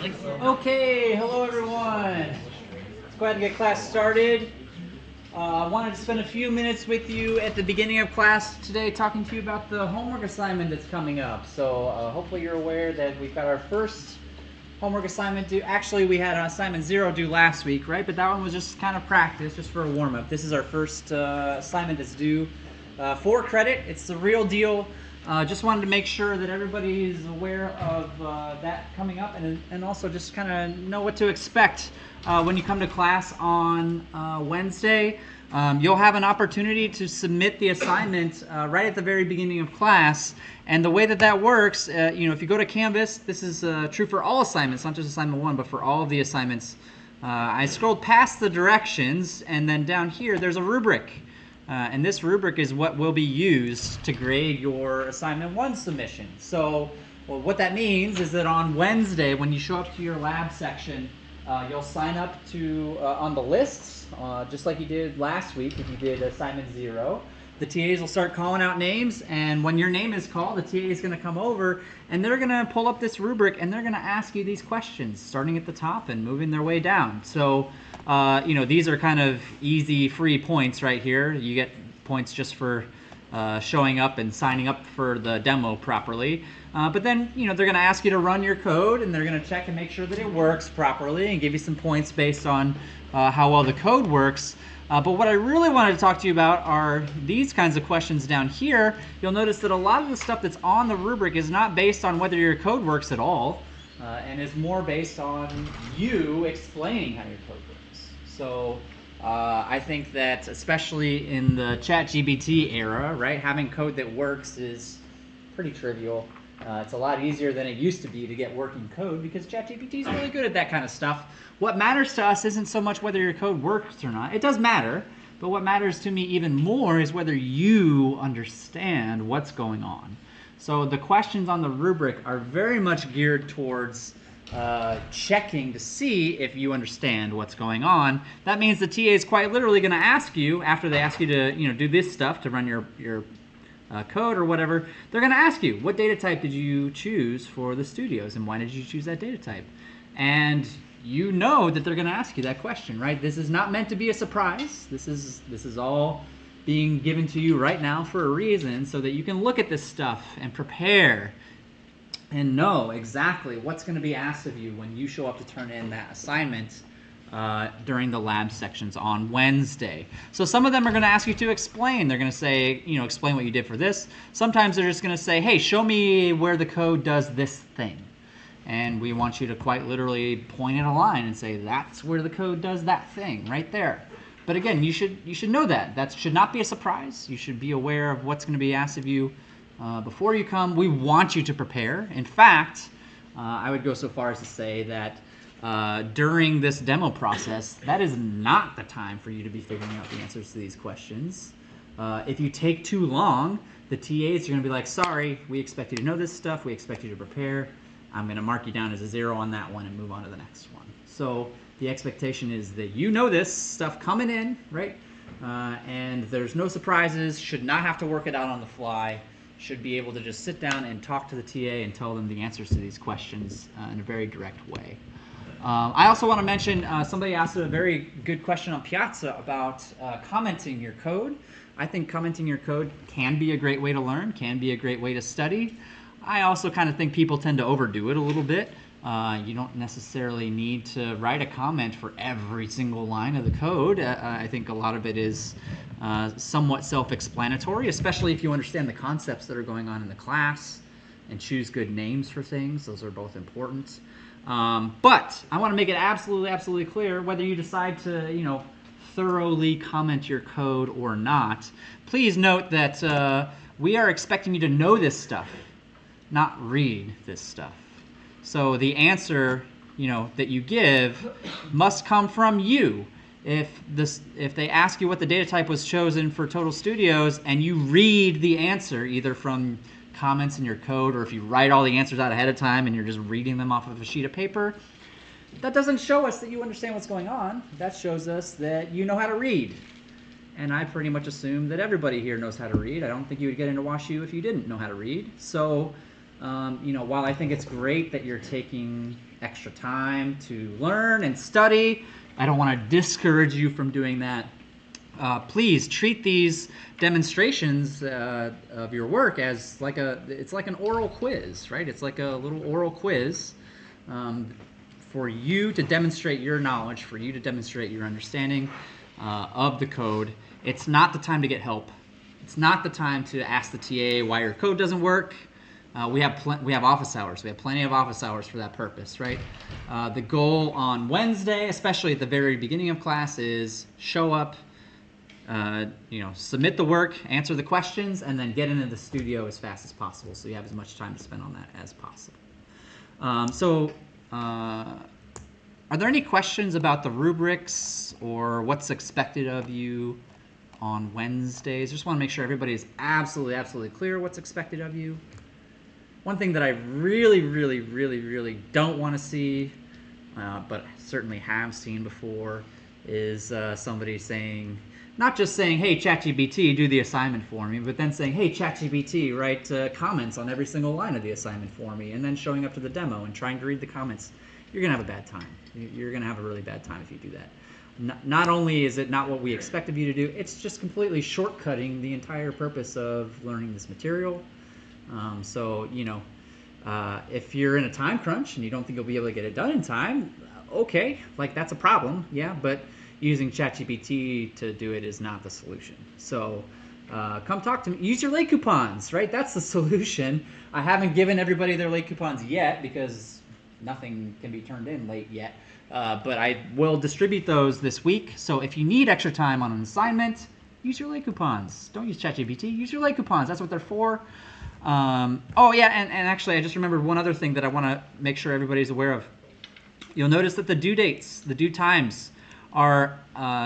Okay, hello everyone. Let's go ahead and get class started. I wanted to spend a few minutes with you at the beginning of class today talking to you about the homework assignment that's coming up. So hopefully you're aware that we've got our first homework assignment due. Actually, we had assignment 0 due last week, right? But that one was just kind of practice, just for a warm-up. This is our first assignment that's due for credit. It's the real deal. Just wanted to make sure that everybody is aware of that coming up, and also just kind of know what to expect when you come to class on Wednesday. You'll have an opportunity to submit the assignment right at the very beginning of class. And the way that that works, if you go to Canvas, this is true for all assignments, not just assignment 1, but for all of the assignments. I scrolled past the directions, and then down here there's a rubric. And this rubric is what will be used to grade your assignment 1 submission. So what that means is that on Wednesday, when you show up to your lab section, you'll sign up to on the lists, just like you did last week if you did assignment 0. The TAs will start calling out names, and when your name is called, the TA is going to come over, and they're going to pull up this rubric, and they're going to ask you these questions, starting at the top and moving their way down. So, these are kind of easy, free points right here. You get points just for showing up and signing up for the demo properly. But then, they're going to ask you to run your code, and they're going to check and make sure that it works properly and give you some points based on how well the code works. But what I really wanted to talk to you about are these kinds of questions down here. You'll notice that a lot of the stuff that's on the rubric is not based on whether your code works at all, and is more based on you explaining how your code works. So I think that especially in the ChatGPT era, right, having code that works is pretty trivial. It's a lot easier than it used to be to get working code because ChatGPT is really good at that kind of stuff. What matters to us isn't so much whether your code works or not. It does matter, but what matters to me even more is whether you understand what's going on. So the questions on the rubric are very much geared towards checking to see if you understand what's going on. That means the TA is quite literally going to ask you, after they ask you to do this stuff to run your code or whatever, they're going to ask you, what data type did you choose for the studios, and why did you choose that data type? And you know that they're going to ask you that question, right? This is not meant to be a surprise. This is all being given to you right now for a reason, so that you can look at this stuff and prepare and know exactly what's going to be asked of you when you show up to turn in that assignment during the lab sections on Wednesday. So some of them are going to ask you to explain. They're going to say, explain what you did for this. Sometimes they're just going to say, hey, show me where the code does this thing. And we want you to quite literally point at a line and say, that's where the code does that thing, right there. But again, you should know that. That should not be a surprise. You should be aware of what's going to be asked of you before you come. We want you to prepare. In fact, I would go so far as to say that during this demo process, that is not the time for you to be figuring out the answers to these questions. If you take too long, the TAs are going to be like, sorry, we expect you to know this stuff. We expect you to prepare. I'm going to mark you down as a 0 on that one and move on to the next one. So the expectation is that you know this stuff coming in, right? And there's no surprises, should not have to work it out on the fly, should be able to just sit down and talk to the TA and tell them the answers to these questions in a very direct way. I also want to mention, somebody asked a very good question on Piazza about commenting your code. I think commenting your code can be a great way to learn, can be a great way to study. I also kind of think people tend to overdo it a little bit. You don't necessarily need to write a comment for every single line of the code. I think a lot of it is somewhat self-explanatory, especially if you understand the concepts that are going on in the class and choose good names for things. Those are both important. But I want to make it absolutely clear, whether you decide to, thoroughly comment your code or not, please note that we are expecting you to know this stuff, not read this stuff. So the answer, that you give must come from you. If they ask you what the data type was chosen for Total Studios and you read the answer either from comments in your code, or if you write all the answers out ahead of time and you're just reading them off of a sheet of paper, that doesn't show us that you understand what's going on. That shows us that you know how to read. And I pretty much assume that everybody here knows how to read. I don't think you would get into WashU if you didn't know how to read. So While I think it's great that you're taking extra time to learn and study, I don't want to discourage you from doing that. Please treat these demonstrations of your work as it's like an oral quiz, right? It's like a little oral quiz for you to demonstrate your knowledge, for you to demonstrate your understanding of the code. It's not the time to get help. It's not the time to ask the TA why your code doesn't work. We have office hours. We have plenty of office hours for that purpose, right? The goal on Wednesday, especially at the very beginning of class, is show up, submit the work, answer the questions, and then get into the studio as fast as possible so you have as much time to spend on that as possible. Are there any questions about the rubrics or what's expected of you on Wednesdays? Just want to make sure everybody is absolutely clear what's expected of you. One thing that I really don't want to see, but certainly have seen before, is somebody saying, not just saying, hey, ChatGPT, do the assignment for me, but then saying, hey, ChatGPT, write comments on every single line of the assignment for me, and then showing up to the demo and trying to read the comments. You're going to have a bad time. You're going to have a really bad time if you do that. Not only is it not what we expect of you to do, it's just completely shortcutting the entire purpose of learning this material. If you're in a time crunch and you don't think you'll be able to get it done in time, okay, that's a problem, yeah, but using ChatGPT to do it is not the solution. So come talk to me. Use your late coupons, right? That's the solution. I haven't given everybody their late coupons yet because nothing can be turned in late yet, but I will distribute those this week. So if you need extra time on an assignment, use your late coupons. Don't use ChatGPT. Use your late coupons. That's what they're for. And actually, I just remembered one other thing that I want to make sure everybody's aware of. You'll notice that the due dates, the due times, are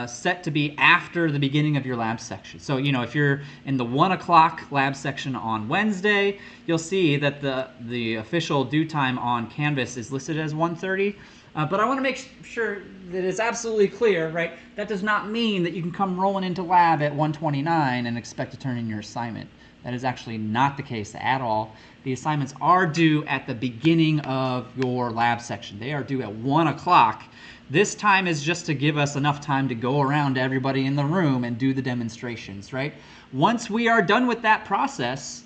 set to be after the beginning of your lab section. So, if you're in the 1 o'clock lab section on Wednesday, you'll see that the official due time on Canvas is listed as 1:30. But I want to make sure that it's absolutely clear, right? That does not mean that you can come rolling into lab at 1:29 and expect to turn in your assignment. That is actually not the case at all. The assignments are due at the beginning of your lab section. They are due at 1 o'clock. This time is just to give us enough time to go around to everybody in the room and do the demonstrations, right? Once we are done with that process,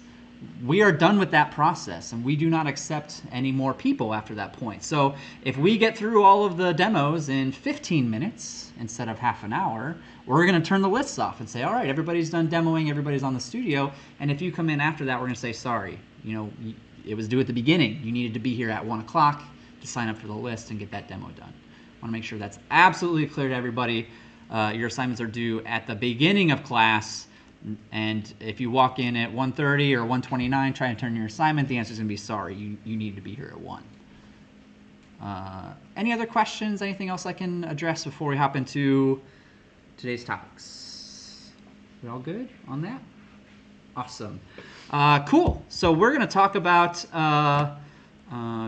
we are done with that process, and we do not accept any more people after that point. So if we get through all of the demos in 15 minutes instead of half an hour, we're going to turn the lists off and say, all right, everybody's done demoing, everybody's on the studio, and if you come in after that, we're going to say, sorry, it was due at the beginning. You needed to be here at 1 o'clock to sign up for the list and get that demo done. I want to make sure that's absolutely clear to everybody. Your assignments are due at the beginning of class, and if you walk in at 1:30 or 1:29 trying to turn your assignment, the answer is going to be sorry. You need to be here at 1. Any other questions? Anything else I can address before we hop into today's topics? We all good on that? Awesome. Cool. So we're going to talk about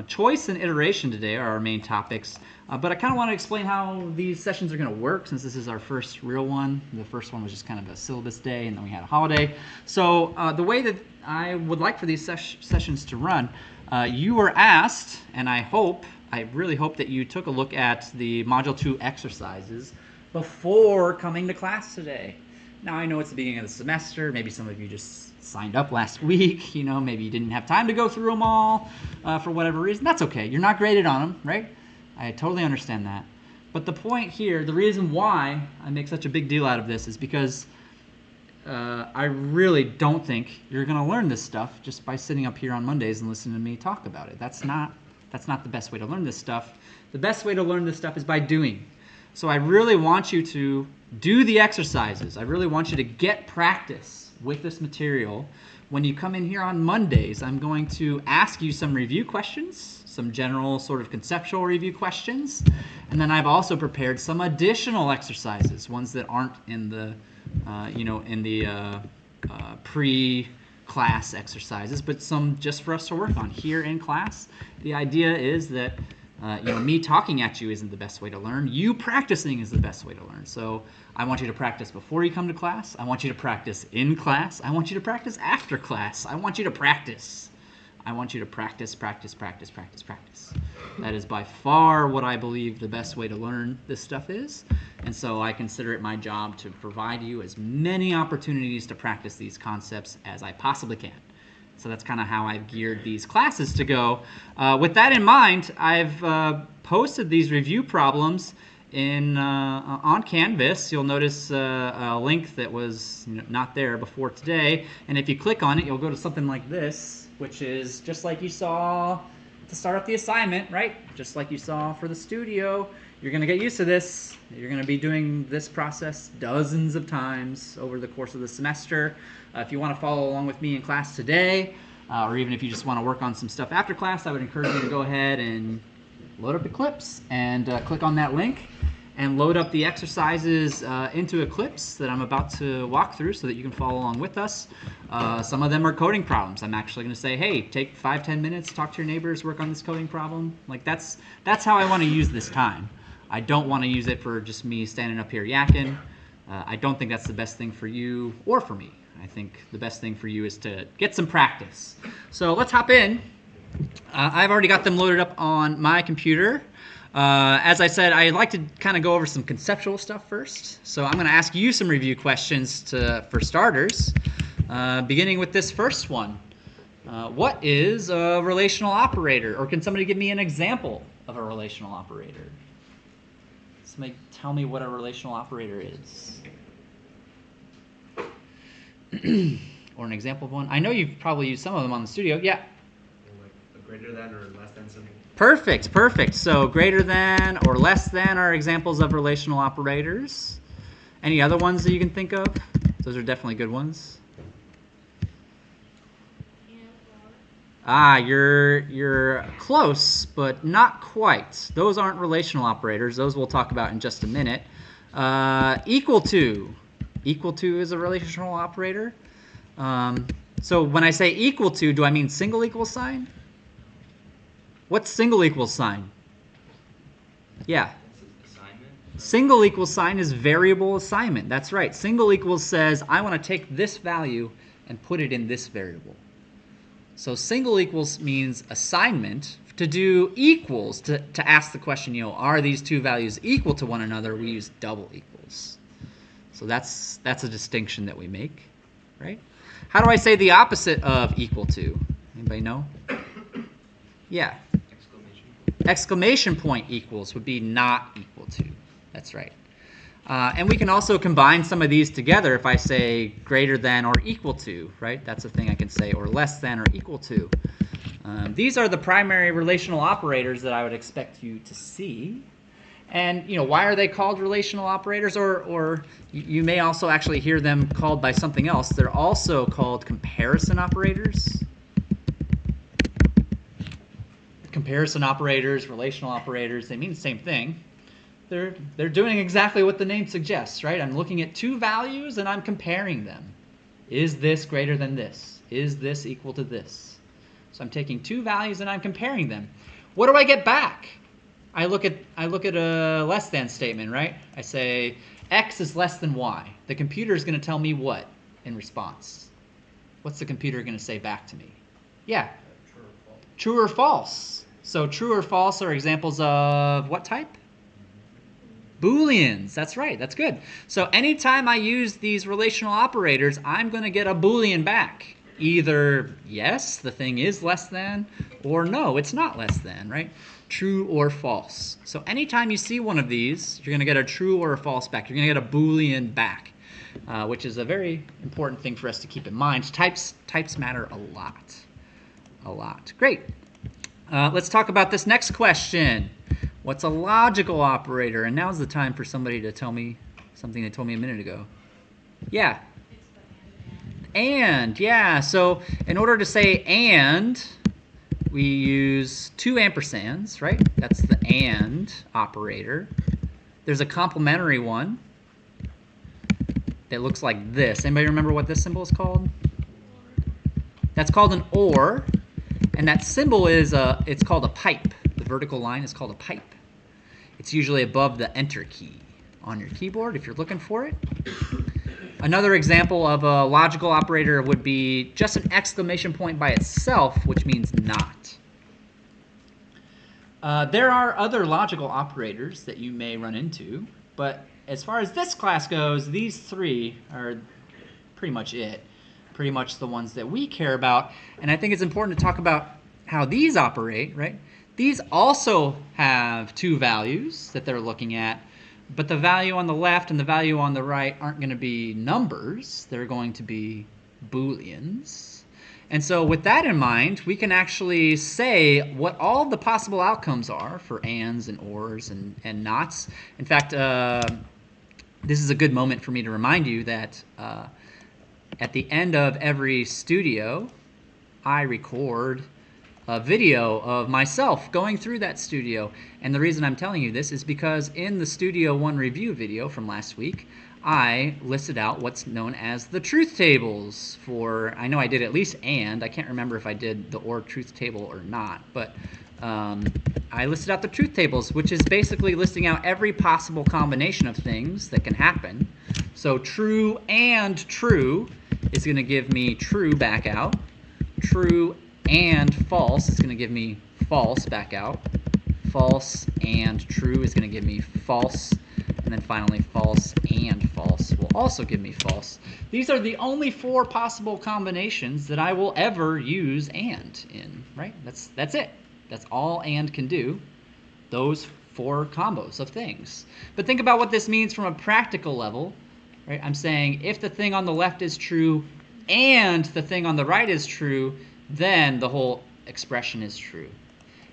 choice and iteration today are our main topics. But I kind of want to explain how these sessions are going to work since this is our first real one. The first one was just kind of a syllabus day, and then we had a holiday. So the way that I would like for these sessions to run, you were asked, and I really hope that you took a look at the Module 2 exercises before coming to class today. Now, I know it's the beginning of the semester. Maybe some of you just signed up last week. Maybe you didn't have time to go through them all for whatever reason. That's okay. You're not graded on them, right? I totally understand that. But the point here, the reason why I make such a big deal out of this is because I really don't think you're going to learn this stuff just by sitting up here on Mondays and listening to me talk about it. That's not the best way to learn this stuff. The best way to learn this stuff is by doing. So I really want you to do the exercises. I really want you to get practice with this material. When you come in here on Mondays, I'm going to ask you some review questions, some general sort of conceptual review questions, and then I've also prepared some additional exercises, ones that aren't in the, pre-class exercises, but some just for us to work on here in class. The idea is that me talking at you isn't the best way to learn. You practicing is the best way to learn. So I want you to practice before you come to class. I want you to practice in class. I want you to practice after class. I want you to practice. I want you to practice, practice, practice, practice, practice. That is by far what I believe the best way to learn this stuff is. And so I consider it my job to provide you as many opportunities to practice these concepts as I possibly can. So that's kind of how I've geared these classes to go. With that in mind, I've posted these review problems on Canvas. You'll notice a link that was not there before today. And if you click on it, you'll go to something like this, which is just like you saw to start up the assignment, right? Just like you saw for the studio. You're going to get used to this. You're going to be doing this process dozens of times over the course of the semester. If you want to follow along with me in class today, or even if you just want to work on some stuff after class, I would encourage you to go ahead and load up Eclipse and click on that link and load up the exercises into Eclipse that I'm about to walk through so that you can follow along with us. Some of them are coding problems. I'm actually going to say, hey, take 5-10 minutes, talk to your neighbors, work on this coding problem. Like that's how I want to use this time. I don't want to use it for just me standing up here yakking. I don't think that's the best thing for you or for me. I think the best thing for you is to get some practice. So let's hop in. I've already got them loaded up on my computer. As I said, I'd like to kind of go over some conceptual stuff first. So I'm going to ask you some review questions for starters, beginning with this first one. What is a relational operator? Or can somebody give me an example of a relational operator? Somebody tell me what a relational operator is. Or an example of one. I know you've probably used some of them on the studio. Yeah. Like a greater than or less than something. Perfect, perfect. So greater than or less than are examples of relational operators. Any other ones that you can think of? Those are definitely good ones. You're close, but not quite. Those aren't relational operators. Those we'll talk about in just a minute. Equal to. Equal to is a relational operator. So when I say equal to, do I mean single equal sign? What's single equal sign? Yeah. Single equal sign is variable assignment. That's right. Single equals says, I want to take this value and put it in this variable. So single equals means assignment. To do equals, to ask the question, are these two values equal to one another, we use double equals. So that's a distinction that we make, right? How do I say the opposite of equal to? Anybody know? Yeah. Exclamation point equals would be not equal to. That's right. And we can also combine some of these together if I say greater than or equal to, right? That's a thing I can say, or less than or equal to. These are the primary relational operators that I would expect you to see. And why are they called relational operators? Or you may also actually hear them called by something else. They're also called comparison operators. Comparison operators, relational operators, they mean the same thing. They're doing exactly what the name suggests, right? I'm looking at two values and I'm comparing them. Is this greater than this? Is this equal to this? So I'm taking two values and I'm comparing them. What do I get back? I look at a less than statement, right? I say x is less than y. The computer is going to tell me what in response? What's the computer going to say back to me? Yeah. True or false. So true or false are examples of what type? Booleans. That's right. That's good. So anytime I use these relational operators, I'm going to get a Boolean back. Either yes, the thing is less than, or no, it's not less than, right? True or false. So anytime you see one of these, you're going to get a true or a false back. You're going to get a Boolean back, which is a very important thing for us to keep in mind. Types matter a lot. A lot. Great. Let's talk about this next question. What's a logical operator? And now's the time for somebody to tell me something they told me a minute ago. Yeah. And, yeah. So in order to say and, we use two ampersands, right? That's the and operator. There's a complementary one that looks like this. Anybody remember what this symbol is called? That's called an or. And that symbol is it's called a pipe. The vertical line is called a pipe. It's usually above the enter key on your keyboard if you're looking for it. Another example of a logical operator would be just an exclamation point by itself, which means not. There are other logical operators that you may run into, but as far as this class goes, these three are pretty much it. Pretty much the ones that we care about. And I think it's important to talk about how these operate, right? These also have two values that they're looking at, but the value on the left and the value on the right aren't going to be numbers. They're going to be Booleans. And so with that in mind, we can actually say what all the possible outcomes are for ands and ors and nots. In fact, this is a good moment for me to remind you that at the end of every studio, I record a video of myself going through that studio. And the reason I'm telling you this is because in the Studio 1 review video from last week, I listed out what's known as the truth tables for, I know I did at least and, I can't remember if I did the or truth table or not, but I listed out the truth tables, which is basically listing out every possible combination of things that can happen. So true and true is going to give me true back out. True and false is going to give me false back out. False and true is going to give me false. And then finally false and false will also give me false. These are the only four possible combinations that I will ever use and in, right? That's it. That's all and can do. Those four combos of things. But think about what this means from a practical level. Right? I'm saying if the thing on the left is true and the thing on the right is true, then the whole expression is true.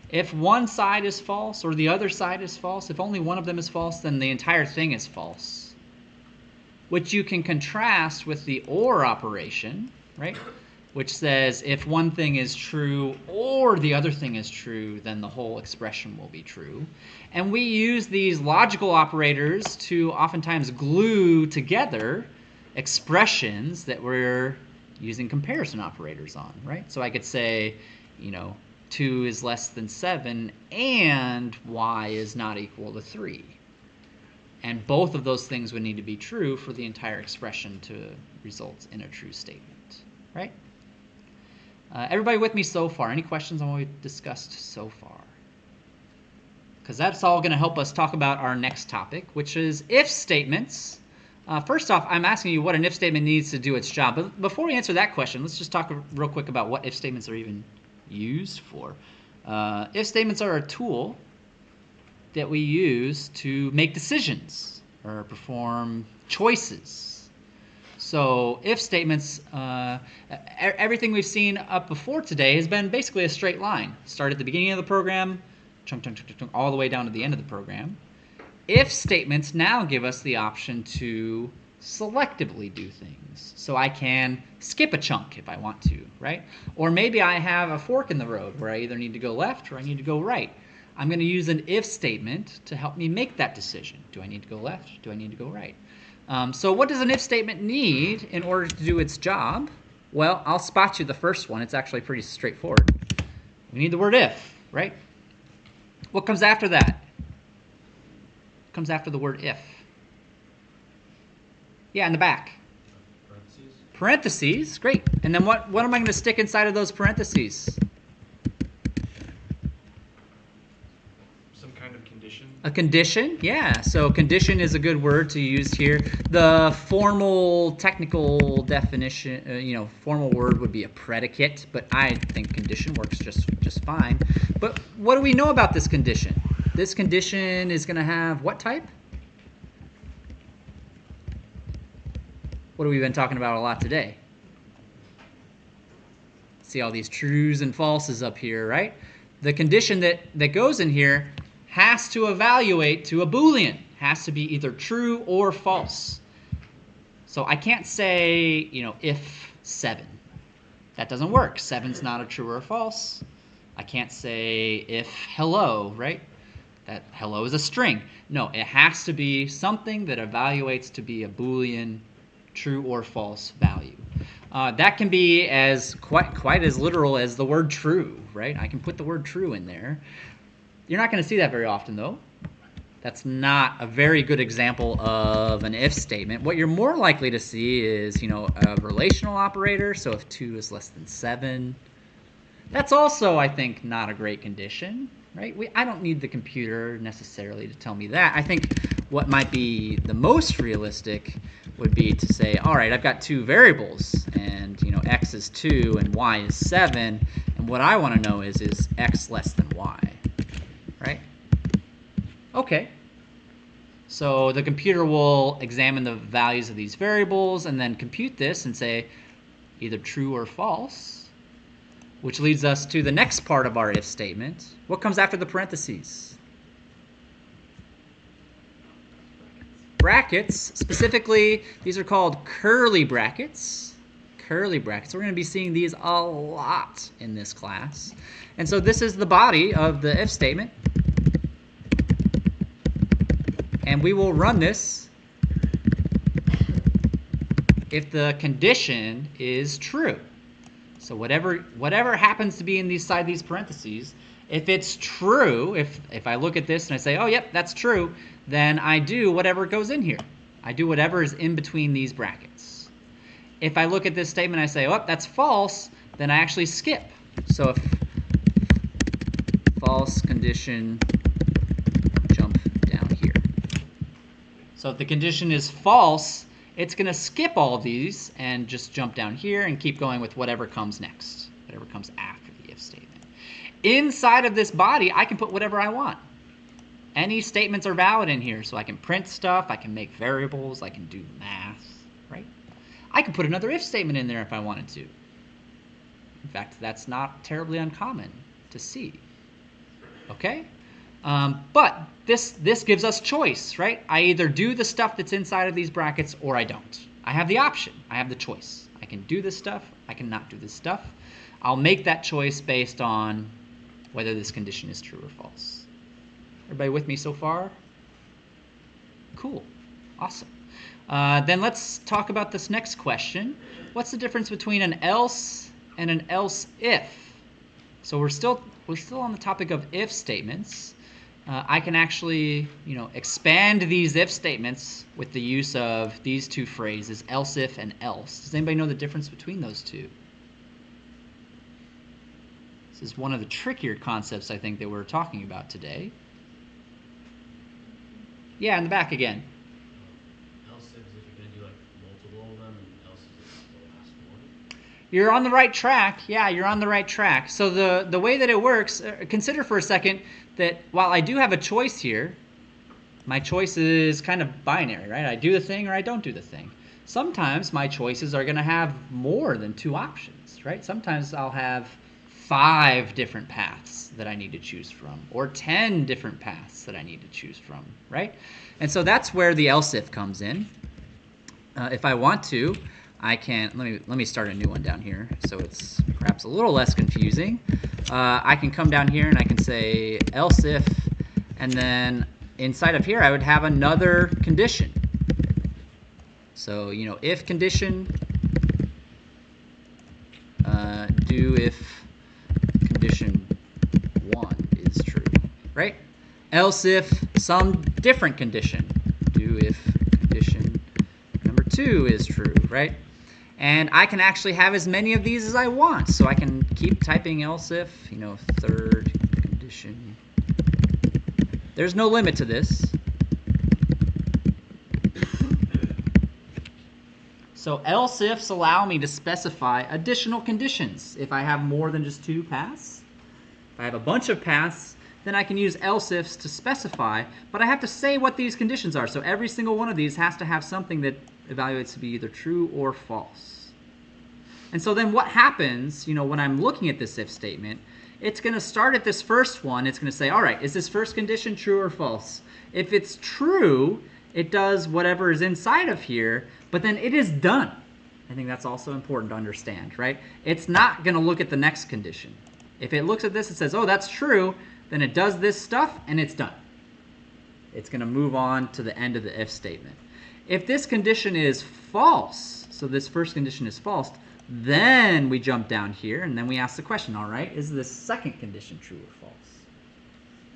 If one side is false or the other side is false, if only one of them is false, then the entire thing is false. Which you can contrast with the or operation, right? Which says if one thing is true or the other thing is true, then the whole expression will be true. And we use these logical operators to oftentimes glue together expressions that we're using comparison operators on, right? So I could say, 2 is less than 7 and y is not equal to 3. And both of those things would need to be true for the entire expression to result in a true statement, right? Everybody with me so far? Any questions on what we've discussed so far? Because that's all going to help us talk about our next topic, which is if statements. First off, I'm asking you what an if statement needs to do its job. But before we answer that question, let's just talk real quick about what if statements are even used for. If statements are a tool that we use to make decisions or perform choices. So if statements, everything we've seen up before today has been basically a straight line. Start at the beginning of the program, chunk, chunk, chunk, chunk, all the way down to the end of the program. If statements now give us the option to selectively do things. So I can skip a chunk if I want to, right? Or maybe I have a fork in the road where I either need to go left or I need to go right. I'm going to use an if statement to help me make that decision. Do I need to go left? Do I need to go right? So what does an if statement need in order to do its job? Well, I'll spot you the first one. It's actually pretty straightforward. We need the word if, right? What comes after that? Comes after the word if? Yeah, in the back. Parentheses. Parentheses, great. And then what am I going to stick inside of those parentheses? Some kind of condition. A condition, yeah. So condition is a good word to use here. The formal technical definition, formal word would be a predicate, but I think condition works just fine. But what do we know about this condition? This condition is going to have what type? What have we been talking about a lot today? See all these trues and falses up here, right? The condition that goes in here has to evaluate to a Boolean. Has to be either true or false. So I can't say, if 7. That doesn't work. 7's not a true or a false. I can't say if hello, right? That hello is a string. No, it has to be something that evaluates to be a Boolean true or false value. That can be as quite as literal as the word true, right? I can put the word true in there. You're not going to see that very often, though. That's not a very good example of an if statement. What you're more likely to see is, a relational operator. So if 2 is less than 7, that's also, I think, not a great condition, right? I don't need the computer necessarily to tell me that. I think what might be the most realistic would be to say, all right, I've got 2 variables, and x is 2 and y is 7, and what I want to know is x less than y, right? Okay. So the computer will examine the values of these variables and then compute this and say either true or false, which leads us to the next part of our if statement. What comes after the parentheses? Brackets. Specifically, these are called curly brackets. Curly brackets. We're going to be seeing these a lot in this class. And so this is the body of the if statement. And we will run this if the condition is true. So whatever happens to be inside these parentheses, if it's true, if I look at this and I say, oh, yep, that's true, then I do whatever goes in here. I do whatever is in between these brackets. If I look at this statement and I say, oh, that's false, then I actually skip. So if false condition, jump down here. So if the condition is false, it's going to skip all these and just jump down here and keep going with whatever comes next, whatever comes after the if statement. Inside of this body, I can put whatever I want. Any statements are valid in here, so I can print stuff, I can make variables, I can do math, right? I could put another if statement in there if I wanted to. In fact, that's not terribly uncommon to see. Okay? But this gives us choice, right? I either do the stuff that's inside of these brackets or I don't. I have the option. I have the choice. I can do this stuff. I can not do this stuff. I'll make that choice based on whether this condition is true or false. Everybody with me so far? Cool. Awesome. Then let's talk about this next question. What's the difference between an else and an else if? So we're still on the topic of if statements. I can actually, expand these if statements with the use of these 2 phrases, else if and else. Does anybody know the difference between those 2? This is one of the trickier concepts, I think, that we're talking about today. Yeah, in the back again. Else if you're going to do like multiple of them, and else is the last one. You're on the right track. Yeah, you're on the right track. So the way that it works, consider for a second that while I do have a choice here, my choice is kind of binary, right? I do the thing or I don't do the thing. Sometimes my choices are going to have more than 2 options, right? Sometimes I'll have 5 different paths that I need to choose from, or 10 different paths that I need to choose from, right? And so that's where the else if comes in. If I want to, I can, let me start a new one down here so it's perhaps a little less confusing. I can come down here and I can say else if, and then inside of here I would have another condition. So, if condition, do if condition 1 is true, right? Else if some different condition, do if condition number 2 is true, right? And I can actually have as many of these as I want. So I can keep typing else if, third condition. There's no limit to this. So else ifs allow me to specify additional conditions. If I have more than just 2 paths, if I have a bunch of paths, then I can use else ifs to specify, but I have to say what these conditions are. So every single one of these has to have something that evaluates to be either true or false. And so then what happens, when I'm looking at this if statement, it's going to start at this first one. It's going to say, all right, is this first condition true or false? If it's true, it does whatever is inside of here, but then it is done. I think that's also important to understand, right? It's not going to look at the next condition. If it looks at this and says, oh, that's true, then it does this stuff and it's done. It's going to move on to the end of the if statement. If this condition is false, so this first condition is false, then we jump down here and then we ask the question, all right, is this second condition true or false?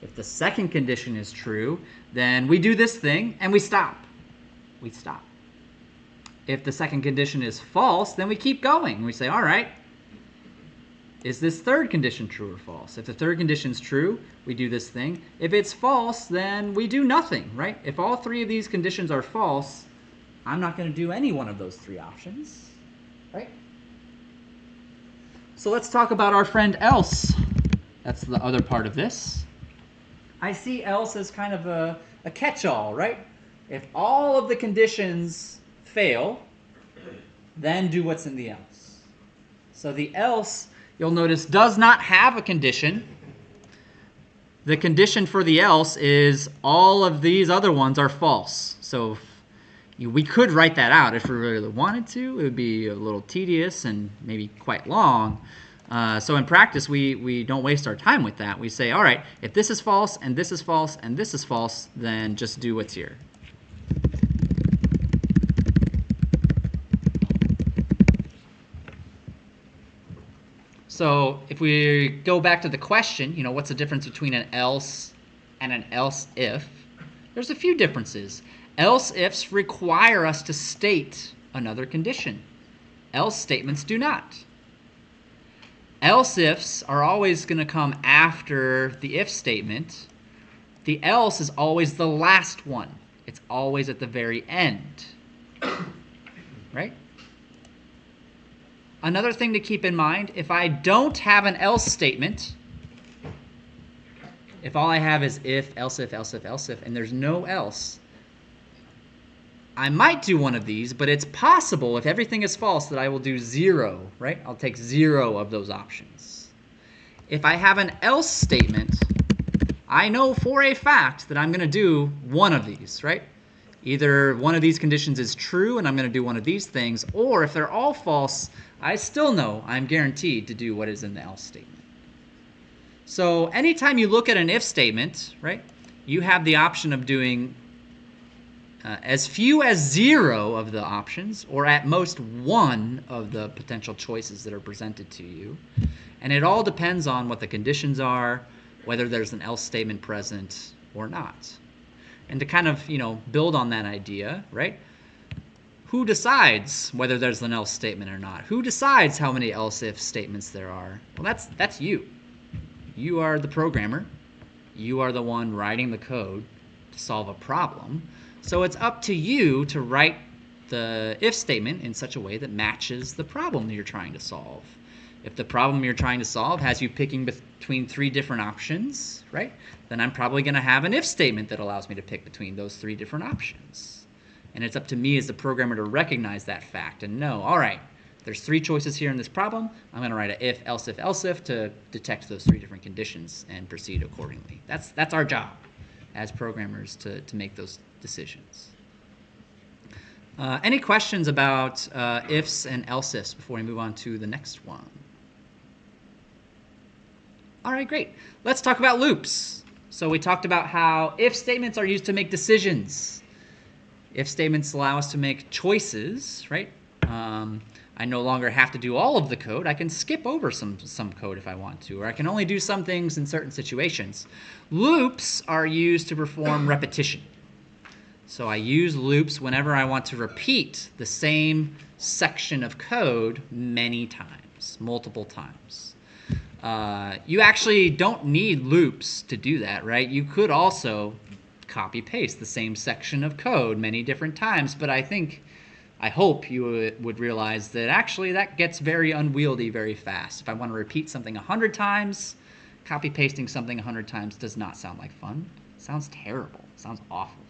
If the second condition is true, then we do this thing and we stop. We stop. If the second condition is false, then we keep going. We say, all right, is this third condition true or false? If the third condition is true, we do this thing. If it's false, then we do nothing, right? If all three of these conditions are false, I'm not going to do any one of those three options, right? So let's talk about our friend else. That's the other part of this. I see else as kind of a catch-all, right? If all of the conditions fail, then do what's in the else. So the else, you'll notice, does not have a condition. The condition for the else is all of these other ones are false. So we could write that out if we really wanted to. It would be a little tedious and maybe quite long. So in practice, we don't waste our time with that. We say, all right, if this is false, and this is false, and this is false, then just do what's here. So if we go back to the question, what's the difference between an else and an else if? There's a few differences. Else ifs require us to state another condition. Else statements do not. Else ifs are always going to come after the if statement. The else is always the last one. It's always at the very end. Right? Another thing to keep in mind, if I don't have an else statement, if all I have is if, else if, else if, else if, and there's no else, I might do one of these, but it's possible if everything is false that I will do 0, right? I'll take 0 of those options. If I have an else statement, I know for a fact that I'm going to do one of these, right? Either one of these conditions is true and I'm going to do one of these things, or if they're all false, I still know I'm guaranteed to do what is in the else statement. So anytime you look at an if statement, right, you have the option of doing as few as 0 of the options, or at most 1 of the potential choices that are presented to you. And it all depends on what the conditions are, whether there's an else statement present or not. And to kind of, build on that idea, right? Who decides whether there's an else statement or not? Who decides how many else if statements there are? Well, that's you. You are the programmer. You are the one writing the code to solve a problem. So it's up to you to write the if statement in such a way that matches the problem that you're trying to solve. If the problem you're trying to solve has you picking between 3 different options, right, then I'm probably going to have an if statement that allows me to pick between those 3 different options. And it's up to me as the programmer to recognize that fact and know, all right, there's 3 choices here in this problem. I'm going to write a if, else if to detect those 3 different conditions and proceed accordingly. That's our job as programmers to make those decisions. Any questions about ifs and else ifs before we move on to the next one? All right, great. Let's talk about loops. So we talked about how if statements are used to make decisions. If statements allow us to make choices, right? I no longer have to do all of the code. I can skip over some code if I want to, or I can only do some things in certain situations. Loops are used to perform repetition. So I use loops whenever I want to repeat the same section of code many times, multiple times. You actually don't need loops to do that, right? You could also copy-paste the same section of code many different times, but I hope you would realize that actually that gets very unwieldy very fast. If I want to repeat something 100 times, copy-pasting something 100 times does not sound like fun. It sounds terrible. It sounds awful.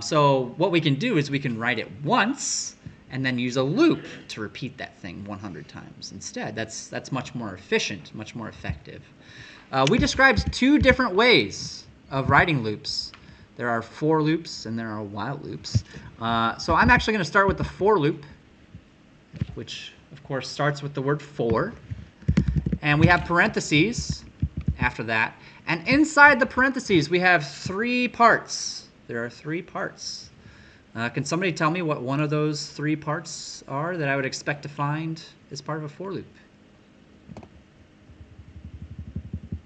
So what we can do is we can write it once and then use a loop to repeat that thing 100 times instead. That's much more efficient, much more effective. We described 2 different ways of writing loops. There are for loops and there are while loops. So I'm actually going to start with the for loop, which of course starts with the word for. And we have parentheses after that. And inside the parentheses we have 3 parts. There are 3 parts. Can somebody tell me what one of those 3 parts are that I would expect to find as part of a for loop?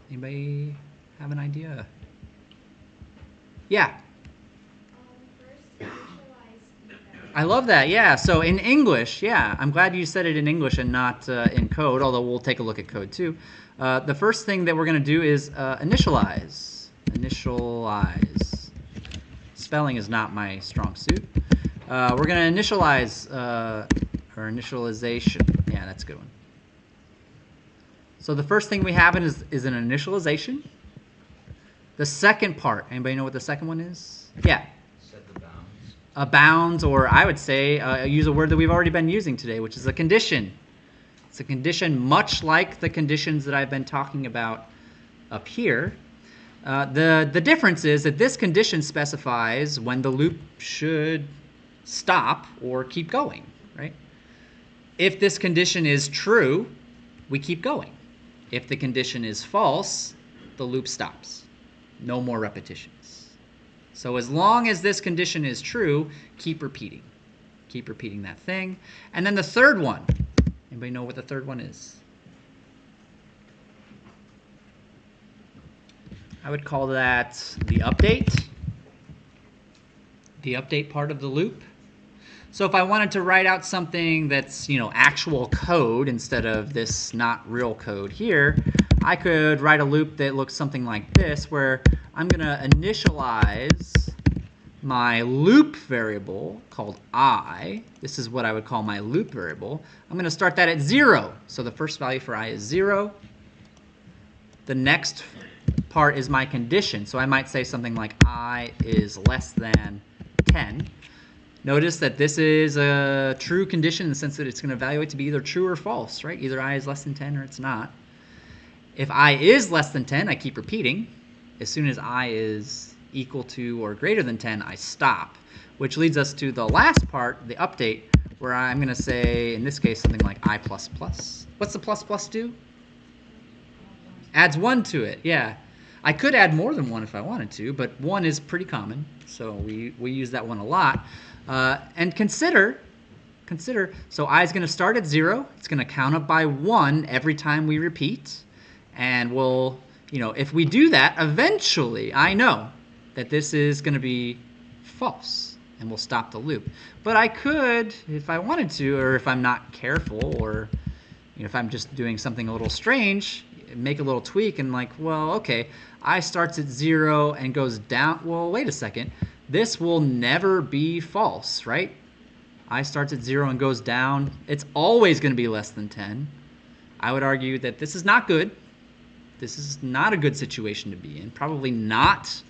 Anybody have an idea? Yeah. First, initialize I love that. Yeah. So in English, yeah, I'm glad you said it in English and not in code, although we'll take a look at code too. The first thing that we're going to do is initialize. Initialize. Spelling is not my strong suit. We're going to initialize, or initialization. Yeah, that's a good one. So the first thing we have is an initialization. The second part, anybody know what the second one is? Yeah. Set the bounds. A bounds, or I would say use a word that we've already been using today, which is a condition. It's a condition much like the conditions that I've been talking about up here. The difference is that this condition specifies when the loop should stop or keep going, right? If this condition is true, we keep going. If the condition is false, the loop stops. No more repetitions. So as long as this condition is true, keep repeating. Keep repeating that thing. And then the third one. Anybody know what the third one is? I would call that the update. The update part of the loop. So if I wanted to write out something that's, actual code instead of this not real code here, I could write a loop that looks something like this, where I'm going to initialize my loop variable called I. This is what I would call my loop variable. I'm going to start that at 0. So the first value for I is 0. The next part is my condition. So I might say something like I is less than 10. Notice that this is a true condition in the sense that it's going to evaluate to be either true or false, right? Either I is less than 10 or it's not. If I is less than 10, I keep repeating. As soon as I is equal to or greater than 10, I stop, which leads us to the last part, the update, where I'm going to say, in this case, something like I++. What's the plus plus do? Adds 1 to it, yeah. I could add more than 1 if I wanted to, but 1 is pretty common, so we use that one a lot. And consider, so I is going to start at 0. It's going to count up by 1 every time we repeat. And we'll, if we do that, eventually I know that this is going to be false, and we'll stop the loop. But I could, if I wanted to, or if I'm not careful, or if I'm just doing something a little strange, make a little tweak and okay, I starts at 0 and goes down. Well, wait a second. This will never be false, right? I starts at 0 and goes down. It's always going to be less than 10. I would argue that this is not good. This is not a good situation to be in. Probably not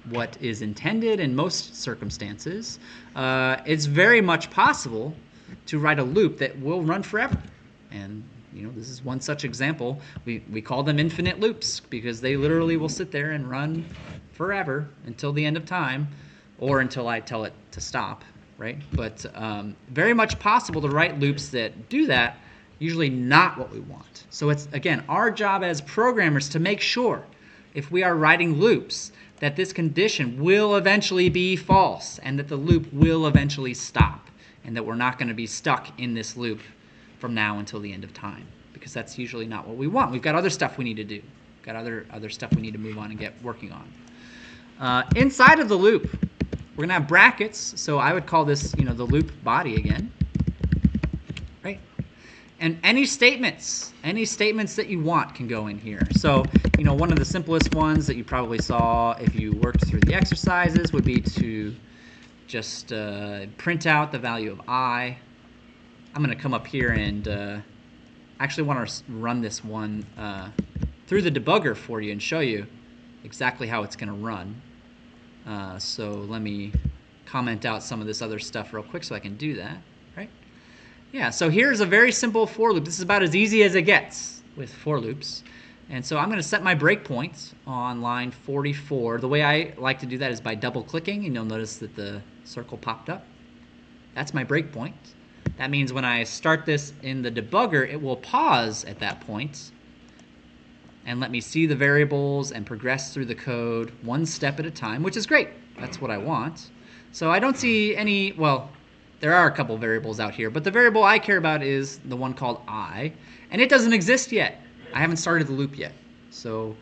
what is intended in most circumstances. It's very much possible to write a loop that will run forever. And this is one such example. We call them infinite loops because they literally will sit there and run forever until the end of time, or until I tell it to stop, right? But very much possible to write loops that do that, usually not what we want. So it's, again, our job as programmers to make sure, if we are writing loops, that this condition will eventually be false and that the loop will eventually stop, and that we're not going to be stuck in this loop from now until the end of time, because that's usually not what we want. We've got other stuff we need to do. We've got other stuff we need to move on and get working on. Inside of the loop, we're going to have brackets, so I would call this, the loop body again, right? And any statements that you want can go in here. So, one of the simplest ones that you probably saw if you worked through the exercises would be to just print out the value of I. I'm going to come up here and actually want to run this one through the debugger for you and show you exactly how it's going to run. So let me comment out some of this other stuff real quick so I can do that, right? Yeah, so here's a very simple for loop. This is about as easy as it gets with for loops. And so I'm going to set my breakpoint on line 44. The way I like to do that is by double-clicking, and you'll notice that the circle popped up. That's my breakpoint. That means when I start this in the debugger, it will pause at that point and let me see the variables and progress through the code one step at a time, which is great. That's what I want. So I don't see any, well, there are a couple variables out here, but the variable I care about is the one called I, and it doesn't exist yet. I haven't started the loop yet. So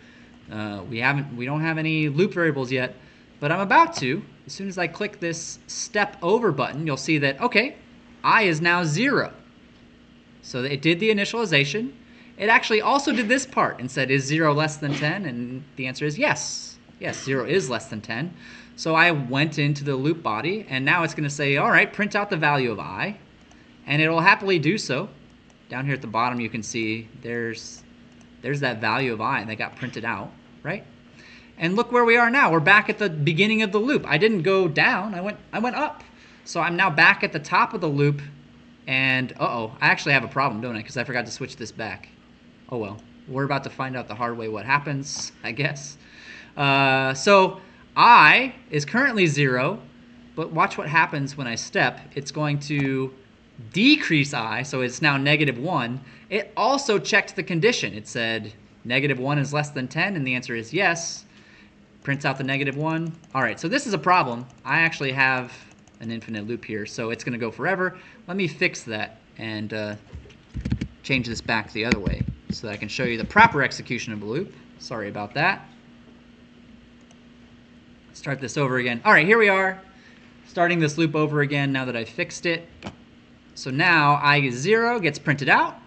We don't have any loop variables yet, but I'm about to. As soon as I click this step over button, you'll see that, okay, I is now 0. So it did the initialization. It actually also did this part and said, is 0 less than 10? And the answer is yes. Yes, 0 is less than 10. So I went into the loop body, and now it's going to say, all right, print out the value of I. And it'll happily do so. Down here at the bottom, you can see there's that value of I that got printed out, right? And look where we are now. We're back at the beginning of the loop. I didn't go down. I went up. So I'm now back at the top of the loop. And I actually have a problem, don't I? Because I forgot to switch this back. Oh well. We're about to find out the hard way what happens, I guess. So I is currently 0, but watch what happens when I step. It's going to decrease I, so it's now -1. It also checked the condition. It said -1 is less than 10, and the answer is yes. Prints out the -1. All right, so this is a problem. I actually have an infinite loop here, so it's going to go forever. Let me fix that and change this back the other way so that I can show you the proper execution of a loop. Sorry about that. Start this over again. All right, here we are, starting this loop over again now that I've fixed it. So now I is 0 gets printed out.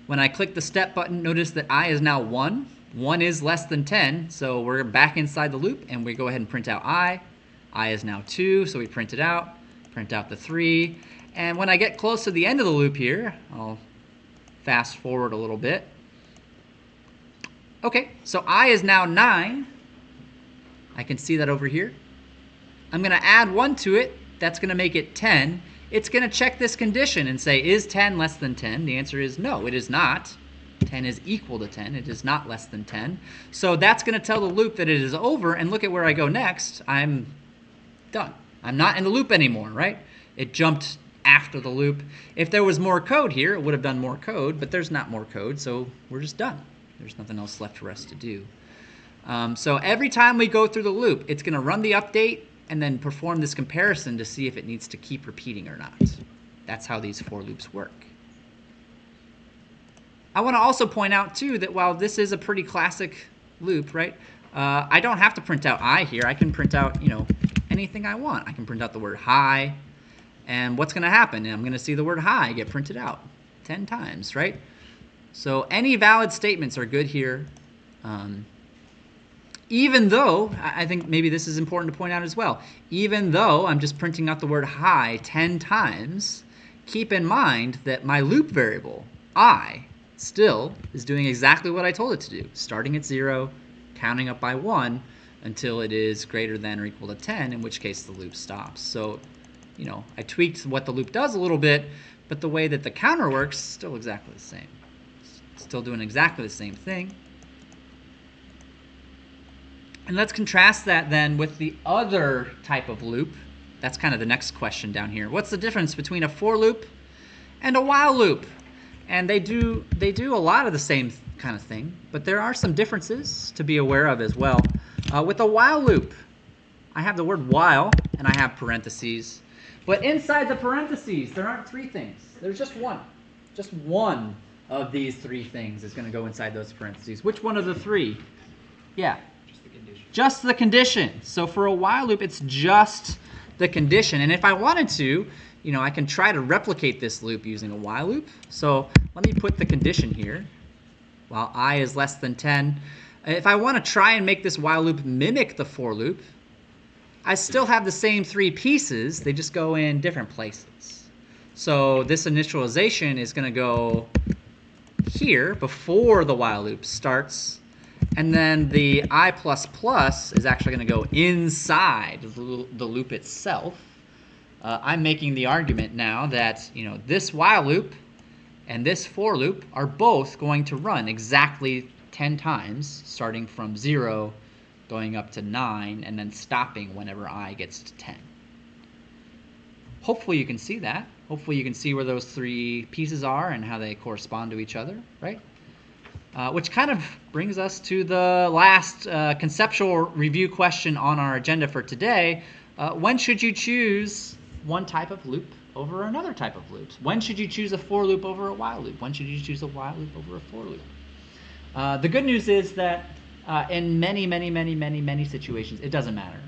When I click the step button, notice that I is now 1. 1 is less than 10, so we're back inside the loop, and we go ahead and print out I. I is now 2, so we print it out. Print out the 3. And when I get close to the end of the loop here, I'll fast forward a little bit. Okay, so I is now 9. I can see that over here. I'm going to add 1 to it. That's going to make it 10. It's going to check this condition and say, is 10 less than 10? The answer is no, it is not. 10 is equal to 10. It is not less than 10. So that's going to tell the loop that it is over, and look at where I go next. I'm done. I'm not in the loop anymore, right? It jumped after the loop. If there was more code here, it would have done more code, but there's not more code, so we're just done. There's nothing else left for us to do. So every time we go through the loop, it's going to run the update and then perform this comparison to see if it needs to keep repeating or not. That's how these for loops work. I want to also point out, too, that while this is a pretty classic loop, right, I don't have to print out I here. I can print out, anything I want. I can print out the word hi, and what's going to happen? I'm going to see the word hi get printed out 10 times, right? So any valid statements are good here. Even though, I think maybe this is important to point out as well, even though I'm just printing out the word hi 10 times, keep in mind that my loop variable, I, still is doing exactly what I told it to do, starting at 0, counting up by 1 until it is greater than or equal to 10, in which case the loop stops. So, I tweaked what the loop does a little bit, but the way that the counter works is still exactly the same. Still doing exactly the same thing. And let's contrast that then with the other type of loop. That's kind of the next question down here. What's the difference between a for loop and a while loop? And they do a lot of the same kind of thing, but there are some differences to be aware of as well. With a while loop, I have the word while and I have parentheses. But inside the parentheses, there aren't 3 things. There's just one. Just one of these 3 things is going to go inside those parentheses. Which one of the 3? Yeah. Just the condition. So for a while loop, it's just the condition. And if I wanted to, I can try to replicate this loop using a while loop. So let me put the condition here. While I is less than 10. If I want to try and make this while loop mimic the for loop, I still have the same 3 pieces. They just go in different places. So this initialization is going to go here before the while loop starts. And then the I++ is actually going to go inside the loop itself. I'm making the argument now that this while loop and this for loop are both going to run exactly 10 times, starting from 0, going up to 9, and then stopping whenever I gets to 10. Hopefully you can see that. Hopefully you can see where those 3 pieces are and how they correspond to each other, right? Which kind of brings us to the last conceptual review question on our agenda for today. When should you choose one type of loop over another type of loop? When should you choose a for loop over a while loop? When should you choose a while loop over a for loop? The good news is that In many situations, it doesn't matter.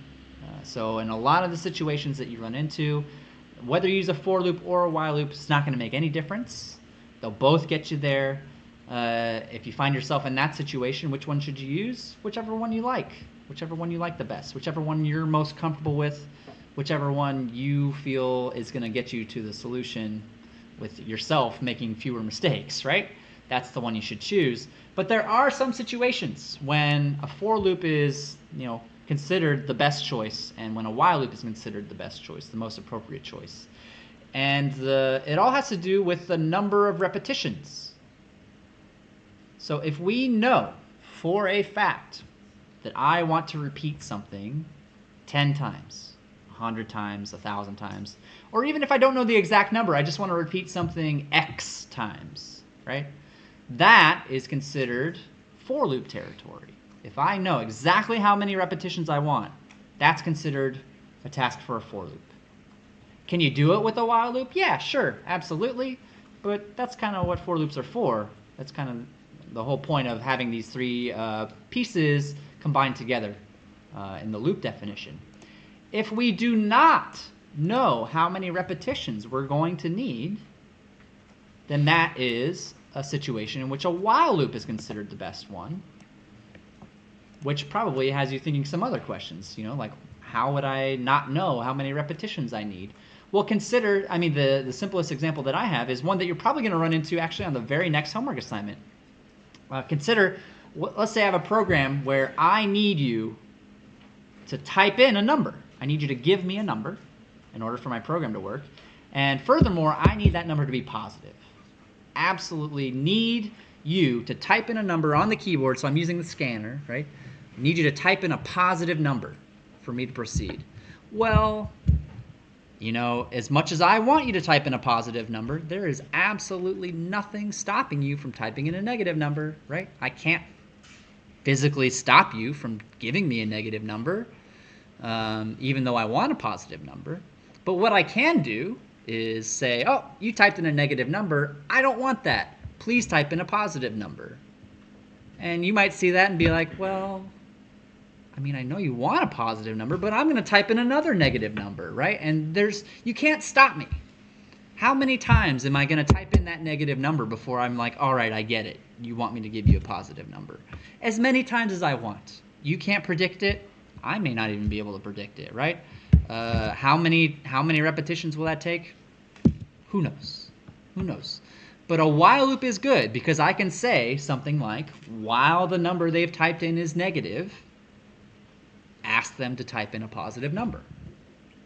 So in a lot of the situations that you run into, whether you use a for loop or a while loop, it's not going to make any difference. They'll both get you there. If you find yourself in that situation, which one should you use? Whichever one you like. Whichever one you like the best. Whichever one you're most comfortable with. Whichever one you feel is going to get you to the solution with yourself making fewer mistakes, right? That's the one you should choose. But there are some situations when a for loop is, considered the best choice, and when a while loop is considered the best choice, the most appropriate choice. And it all has to do with the number of repetitions. So if we know for a fact that I want to repeat something 10 times, 100 times, 1,000 times, or even if I don't know the exact number, I just want to repeat something X times, right? That is considered for loop territory. If I know exactly how many repetitions I want, that's considered a task for a for loop. Can you do it with a while loop? Yeah, sure, absolutely. But that's kind of what for loops are for. That's kind of the whole point of having these three pieces combined together in the loop definition. If we do not know how many repetitions we're going to need, then that is a situation in which a while loop is considered the best one, which probably has you thinking some other questions, like how would I not know how many repetitions I need? Well, consider, the simplest example that I have is one that you're probably going to run into actually on the very next homework assignment. Consider, let's say I have a program where I need you to type in a number. I need you to give me a number in order for my program to work. And furthermore, I need that number to be positive. Absolutely need you to type in a number on the keyboard, so I'm using the scanner, right? I need you to type in a positive number for me to proceed. Well, as much as I want you to type in a positive number, there is absolutely nothing stopping you from typing in a negative number, right? I can't physically stop you from giving me a negative number, even though I want a positive number. But what I can do is say, oh, you typed in a negative number. I don't want that. Please type in a positive number. And you might see that and be like, well, I know you want a positive number, but I'm going to type in another negative number, right? And you can't stop me. How many times am I going to type in that negative number before I'm like, all right, I get it. You want me to give you a positive number. As many times as I want. You can't predict it. I may not even be able to predict it, right? How many repetitions will that take? Who knows? Who knows? But a while loop is good because I can say something like, while the number they've typed in is negative, ask them to type in a positive number,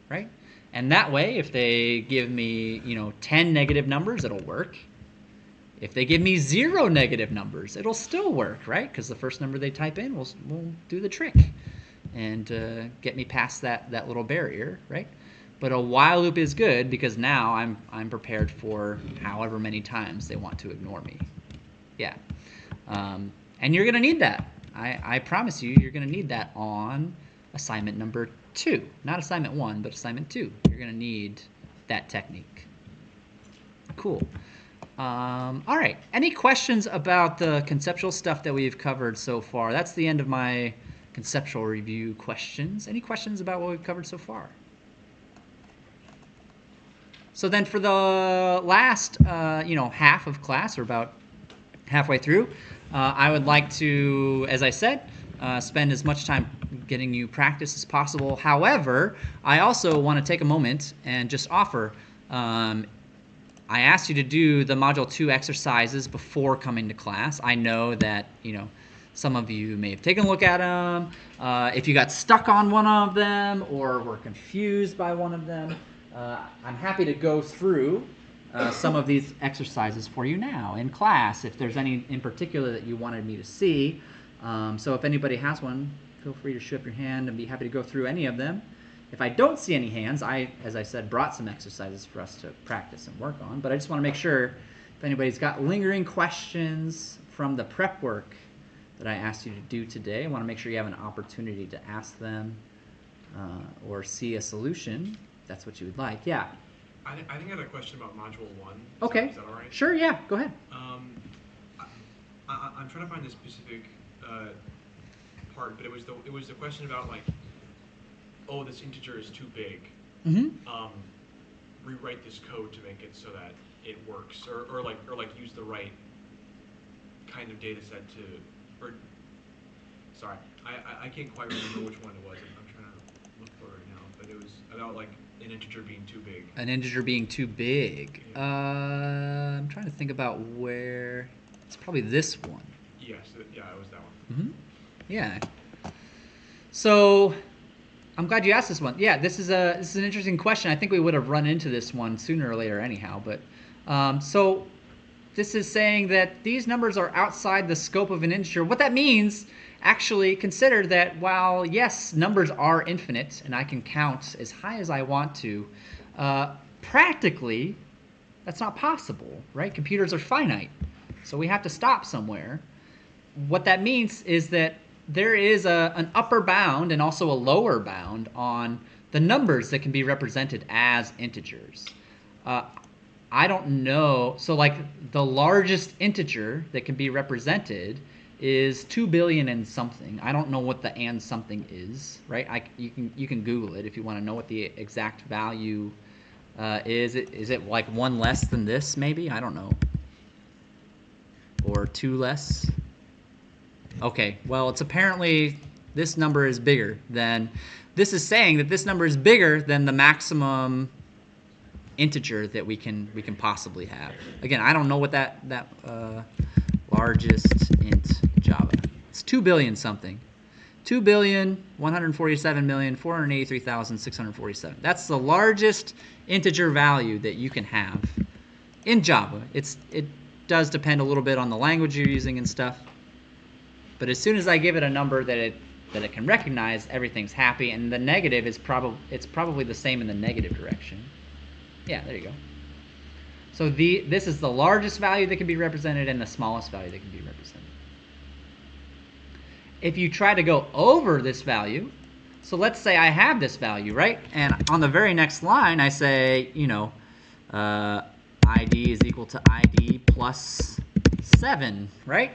right? And that way, if they give me, 10 negative numbers, it'll work. If they give me 0 negative numbers, it'll still work, right? Because the first number they type in will do the trick and get me past that little barrier, right? But a while loop is good because now I'm prepared for however many times they want to ignore me. Yeah. And you're going to need that. I promise you're going to need that on assignment number 2. Not assignment 1, but assignment 2. You're going to need that technique. Cool. All right. Any questions about the conceptual stuff that we've covered so far? That's the end of my conceptual review questions. Any questions about what we've covered so far? So then for the last, half of class, or about halfway through, I would like to, as I said, spend as much time getting you practice as possible. However, I also want to take a moment and just offer, I asked you to do the Module 2 exercises before coming to class. I know that, some of you may have taken a look at them. If you got stuck on one of them or were confused by one of them, I'm happy to go through some of these exercises for you now in class, if there's any in particular that you wanted me to see. So if anybody has one, feel free to shoot up your hand and be happy to go through any of them. If I don't see any hands, as I said, brought some exercises for us to practice and work on, but I just want to make sure if anybody's got lingering questions from the prep work that I asked you to do today, I want to make sure you have an opportunity to ask them or see a solution, if that's what you would like. Yeah? I think I had a question about Module 1. Okay. Is that all right? Sure, yeah, go ahead. I'm trying to find the specific part, but it was the question about like, oh, this integer is too big. Mm-hmm. Rewrite this code to make it so that it works, or like use the right kind of data set to, or sorry, I can't quite remember which one it was. I'm trying to look for it right now, but it was about like an integer being too big. An integer being too big. Yeah. I'm trying to think about where. It's probably this one. Yes, yeah, it was that one. Mm-hmm. Yeah. So I'm glad you asked this one. Yeah, this is an interesting question. I think we would have run into this one sooner or later anyhow. But so this is saying that these numbers are outside the scope of an integer. What that means, actually, consider that while, yes, numbers are infinite and I can count as high as I want to, practically, that's not possible, right? Computers are finite, so we have to stop somewhere. What that means is that there is an upper bound and also a lower bound on the numbers that can be represented as integers. I don't know. So like the largest integer that can be represented is 2 billion and something. I don't know what the and something is, right? You can Google it if you want to know what the exact value is. Is it like one less than this maybe? I don't know. Or two less? Okay, well, it's apparently this number is bigger than, this is saying that this number is bigger than the maximum integer that we can possibly have. Again, I don't know what that largest int Java. It's 2 billion something. 2,147,483,647. That's the largest integer value that you can have in Java. It does depend a little bit on the language you're using and stuff. But as soon as I give it a number that it can recognize, everything's happy, and the negative is probably the same in the negative direction. Yeah, there you go. So this is the largest value that can be represented and the smallest value that can be represented. If you try to go over this value, so let's say I have this value, right? And on the very next line, I say, ID is equal to ID plus 7, right?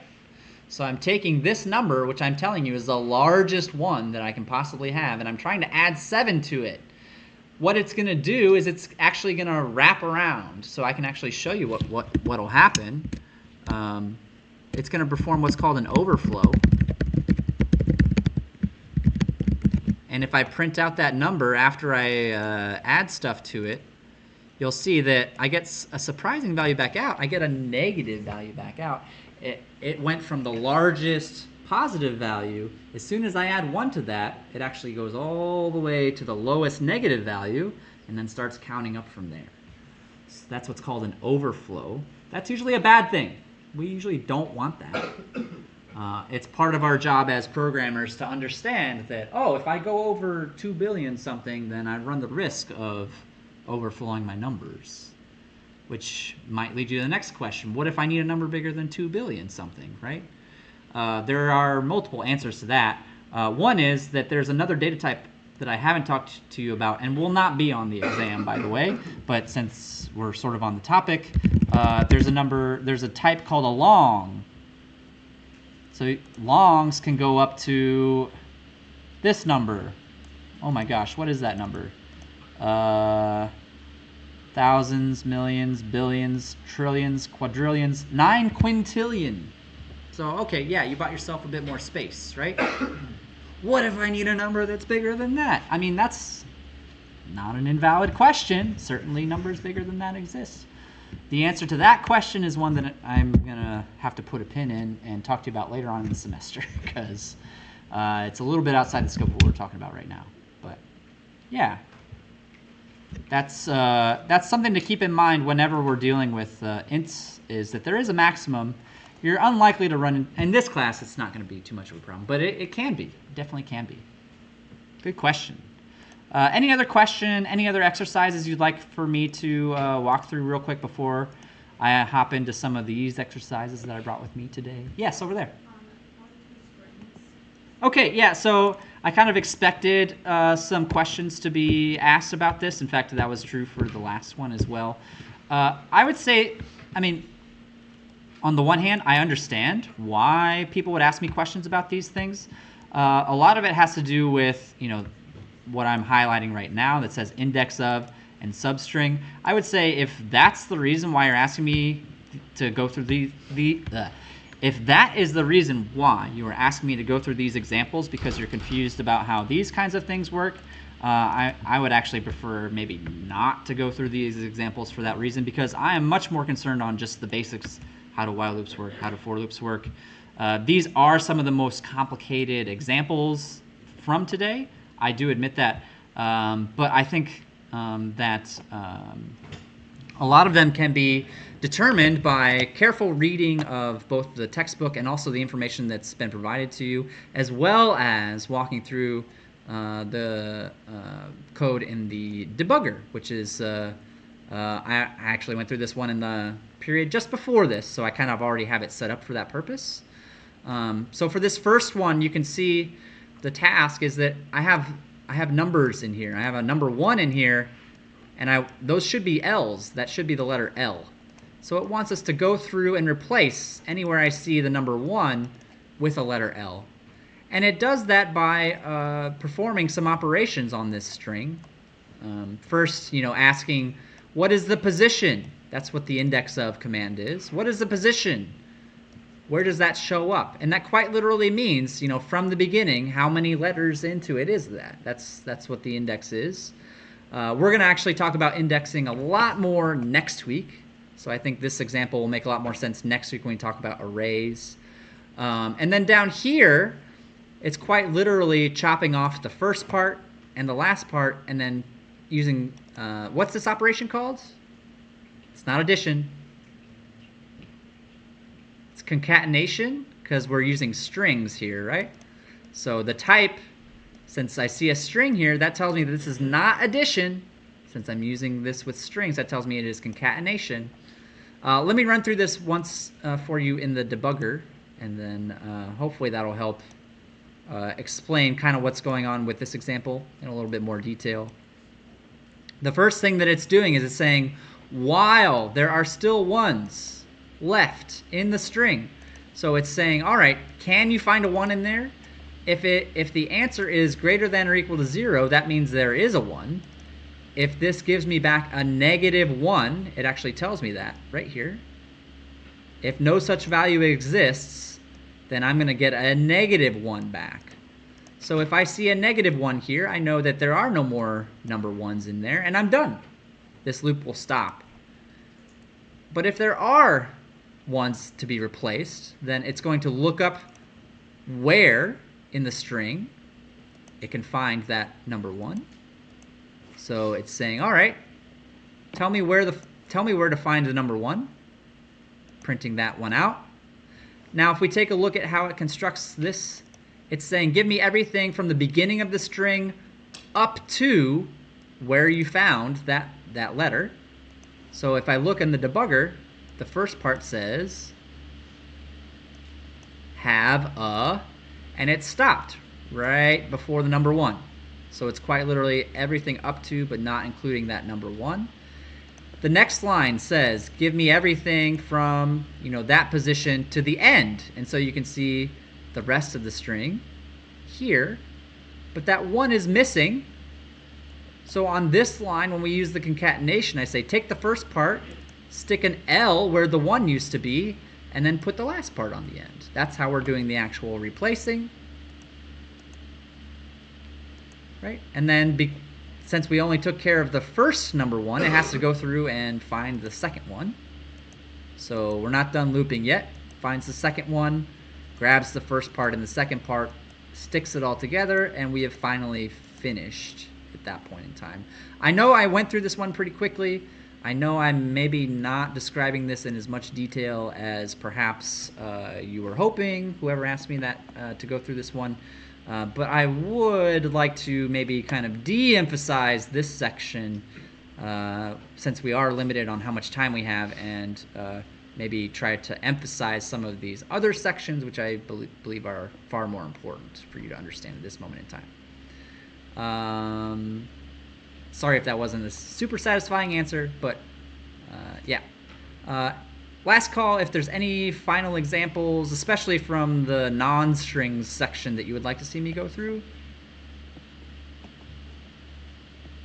So I'm taking this number, which I'm telling you is the largest one that I can possibly have, and I'm trying to add 7 to it. What it's going to do is it's actually going to wrap around. So I can actually show you what'll happen. It's going to perform what's called an overflow. And if I print out that number after I add stuff to it, you'll see that I get a surprising value back out. I get a negative value back out. It went from the largest positive value. As soon as I add 1 to that, it actually goes all the way to the lowest negative value and then starts counting up from there. So that's what's called an overflow. That's usually a bad thing. We usually don't want that. It's part of our job as programmers to understand that, oh, if I go over 2 billion something, then I run the risk of overflowing my numbers, which might lead you to the next question. What if I need a number bigger than 2 billion something, right? There are multiple answers to that. One is that there's another data type that I haven't talked to you about and will not be on the exam, by the way, but since we're sort of on the topic, there's a type called a long. So longs can go up to this number. Oh my gosh, what is that number? Thousands, millions, billions, trillions, quadrillions, 9 quintillion. So, okay, yeah, you bought yourself a bit more space, right? What if I need a number that's bigger than that? I mean, that's not an invalid question. Certainly numbers bigger than that exist. The answer to that question is one that I'm going to have to put a pin in and talk to you about later on in the semester because it's a little bit outside the scope of what we're talking about right now. But, yeah. That's something to keep in mind whenever we're dealing with ints, is that there is a maximum. You're unlikely to run in this class. It's not going to be too much of a problem, but it can be. It definitely can be. Good question. Any other question? Any other exercises you'd like for me to walk through real quick before I hop into some of these exercises that I brought with me today? Yes, over there. Okay, yeah, so I kind of expected some questions to be asked about this. In fact, that was true for the last one as well. I would say, I mean, on the one hand, I understand why people would ask me questions about these things. A lot of it has to do with, what I'm highlighting right now that says index of and substring. I would say if that's the reason why you're asking me to go through if that is the reason why you are asking me to go through these examples because you're confused about how these kinds of things work, I would actually prefer maybe not to go through these examples for that reason, because I am much more concerned on just the basics, how do while loops work, how do for loops work. These are some of the most complicated examples from today. I do admit that, but I think that a lot of them can be determined by careful reading of both the textbook and also the information that's been provided to you, as well as walking through the code in the debugger, which is, I actually went through this one in the period just before this, so I kind of already have it set up for that purpose. So for this first one, you can see the task is that I have numbers in here. I have a number 1 in here, and those should be L's. That should be the letter L. So it wants us to go through and replace anywhere I see the number 1 with a letter L. And it does that by performing some operations on this string. First, asking, what is the position? That's what the index of command is. What is the position? Where does that show up? And that quite literally means, from the beginning, how many letters into it is that? That's what the index is. We're going to actually talk about indexing a lot more next week. So I think this example will make a lot more sense next week when we talk about arrays. And then down here, it's quite literally chopping off the first part and the last part and then using, what's this operation called? It's not addition. It's concatenation, because we're using strings here, right? So the type, since I see a string here, that tells me that this is not addition. Since I'm using this with strings, that tells me it is concatenation. Let me run through this once for you in the debugger, and then hopefully that'll help explain kind of what's going on with this example in a little bit more detail. The first thing that it's doing is it's saying, while there are still ones left in the string. So it's saying, all right, can you find a 1 in there? If the answer is greater than or equal to 0, that means there is a 1. If this gives me back a -1, it actually tells me that right here. If no such value exists, then I'm going to get a -1 back. So if I see a -1 here, I know that there are no more number 1s in there, and I'm done. This loop will stop. But if there are ones to be replaced, then it's going to look up where in the string it can find that number 1. So it's saying, all right, tell me where to find the number 1, printing that one out. Now if we take a look at how it constructs this, it's saying give me everything from the beginning of the string up to where you found that letter. So if I look in the debugger, the first part says have a, and it stopped right before the number 1. So it's quite literally everything up to but not including that number 1. The next line says give me everything from that position to the end, and so you can see the rest of the string here, but that 1 is missing. So on this line, when we use the concatenation, I say take the first part, stick an L where the 1 used to be, and then put the last part on the end. That's how we're doing the actual replacing. Right? And then since we only took care of the first number 1, it has to go through and find the second one. So we're not done looping yet. Finds the second one, grabs the first part and the second part, sticks it all together, and we have finally finished at that point in time. I know I went through this one pretty quickly. I know I'm maybe not describing this in as much detail as perhaps you were hoping, whoever asked me that to go through this one. But I would like to maybe kind of de-emphasize this section since we are limited on how much time we have, and maybe try to emphasize some of these other sections which I believe are far more important for you to understand at this moment in time. Sorry if that wasn't a super satisfying answer, but yeah. Last call if there's any final examples, especially from the non-strings section that you would like to see me go through.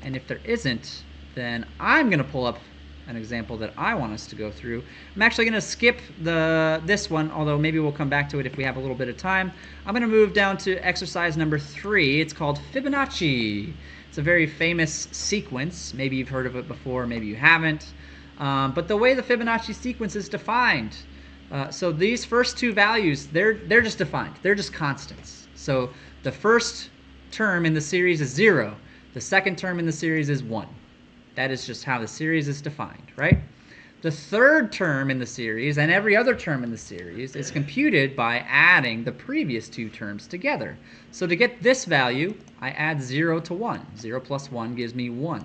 And if there isn't, then I'm going to pull up an example that I want us to go through. I'm actually going to skip this one, although maybe we'll come back to it if we have a little bit of time. I'm going to move down to exercise number 3. It's called Fibonacci. It's a very famous sequence. Maybe you've heard of it before, maybe you haven't. But the way the Fibonacci sequence is defined, so these first two values, they're just defined. They're just constants. So the first term in the series is 0. The second term in the series is 1. That is just how the series is defined, right? The third term in the series and every other term in the series is computed by adding the previous two terms together. So to get this value, I add 0 to 1. 0 plus 1 gives me 1.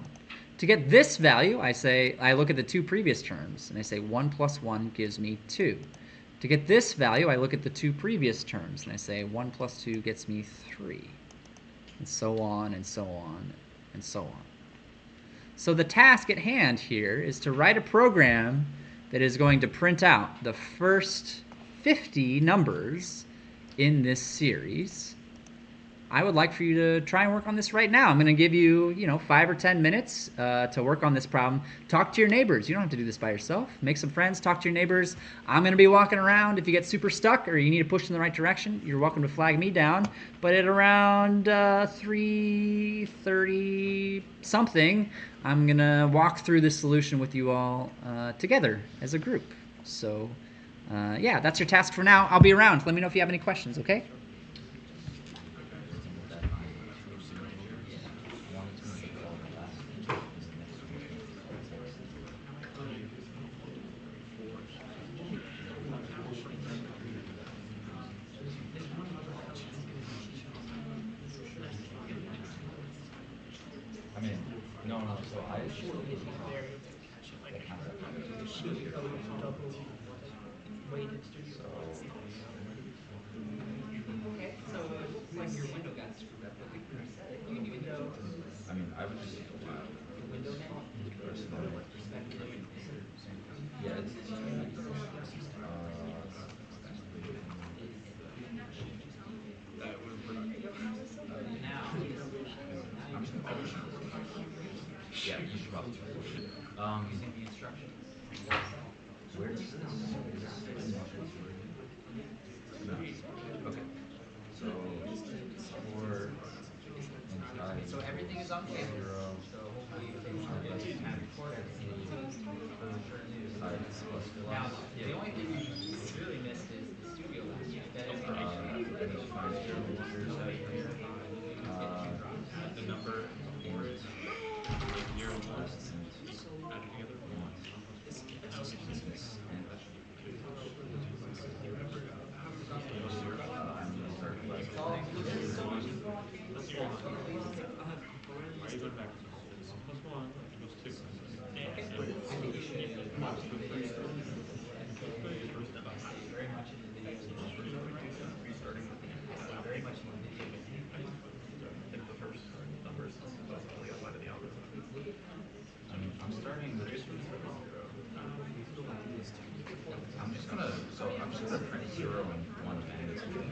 To get this value, I look at the two previous terms, and I say 1 plus 1 gives me 2. To get this value, I look at the two previous terms, and I say 1 plus 2 gets me 3. And so on, and so on, and so on. So the task at hand here is to write a program that is going to print out the first 50 numbers in this series. I would like for you to try and work on this right now. I'm going to give you, 5 or 10 minutes to work on this problem. Talk to your neighbors. You don't have to do this by yourself. Make some friends. Talk to your neighbors. I'm going to be walking around. If you get super stuck or you need to push in the right direction, you're welcome to flag me down. But at around 3:30 something, I'm going to walk through this solution with you all together as a group. So, yeah, that's your task for now. I'll be around. Let me know if you have any questions, okay? I mean, no, so I actually the concept of it. Okay, so it looks like your window got screwed up, but we can reset it. New window. I mean, I would just take a while. The window name? Personally. Yeah, it's That would work. Now, I'm just gonna yeah, you should probably using the instructions. where does this no. Okay. So for entire So everything is on campus. So hopefully you can have recorded Now, the only thing we really missed is the studio last week. That information I need to find zero meters The number for it, like 0 and 1, added together. it's all included. That's 0 and 1. Why are you going backwards? 1 plus 1 equals 2. I think you should watch the video very much in the video. Very much in the video. I mean, I'm starting. I'm just gonna print 0 and 1 of magnitude.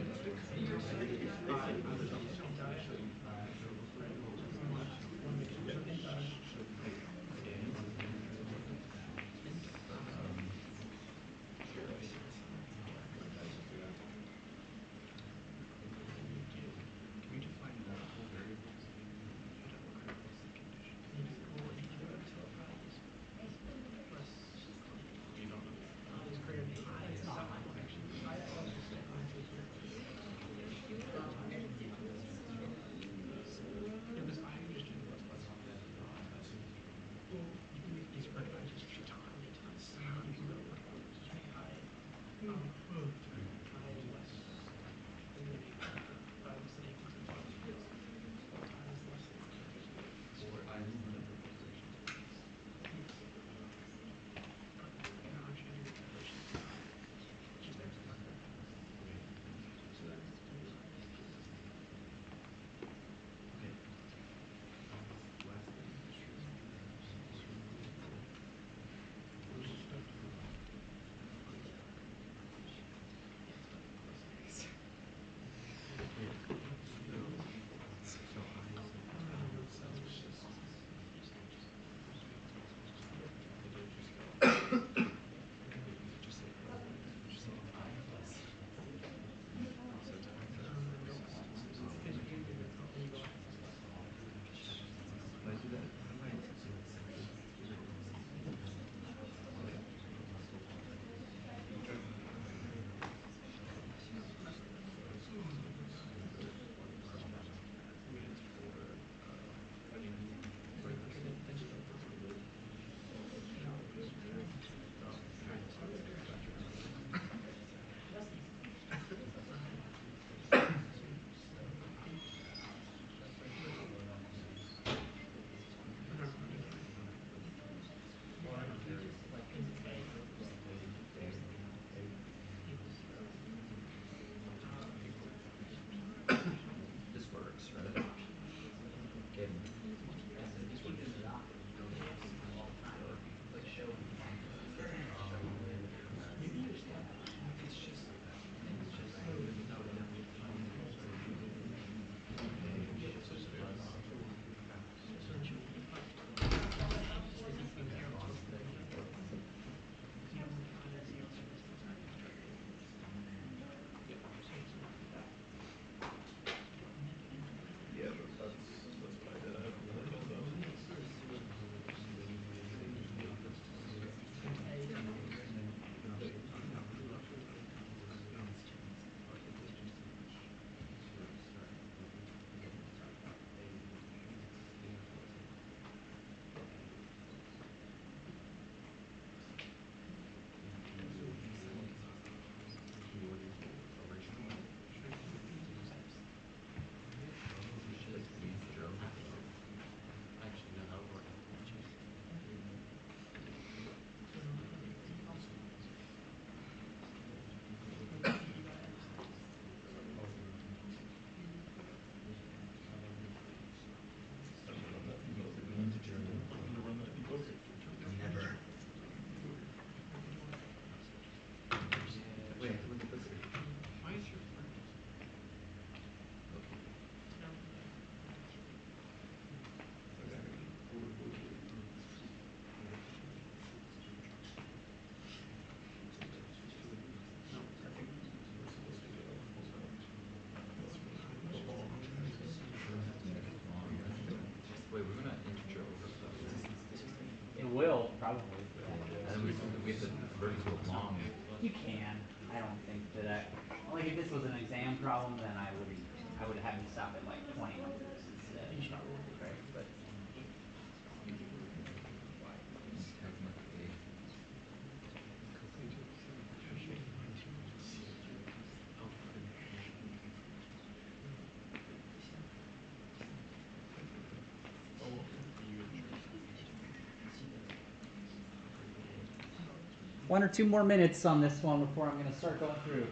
Wait, we're gonna integer over stuff. It will, probably. And then we have to convert it to a long. You can. I don't think that like if this was an exam problem, then I would have you stop at like 20 numbers instead. Right? But Technically. one or two more minutes on this one before I'm going to start going through.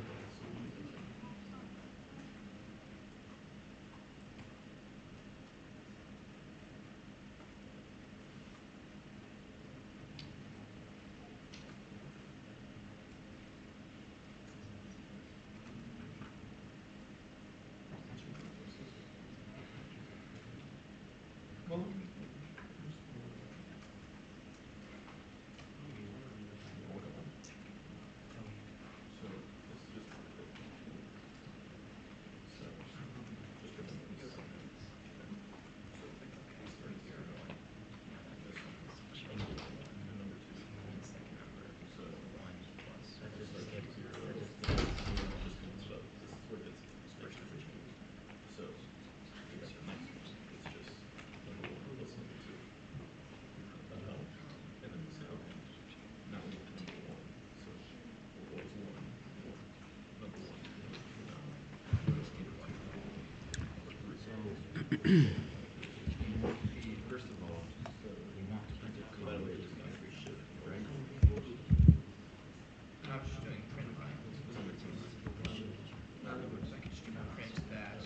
First of all, we want to print a code, right? I'm just doing print line. In other words, I could just do print that.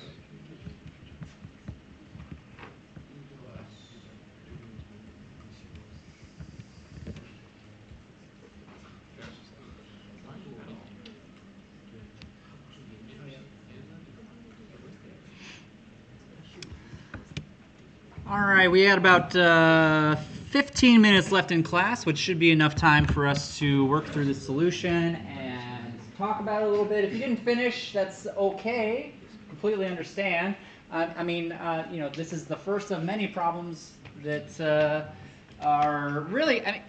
All right, we had about 15 minutes left in class, which should be enough time for us to work through the solution and talk about it a little bit. If you didn't finish, that's okay. Completely understand. I mean, this is the first of many problems that are really. I mean,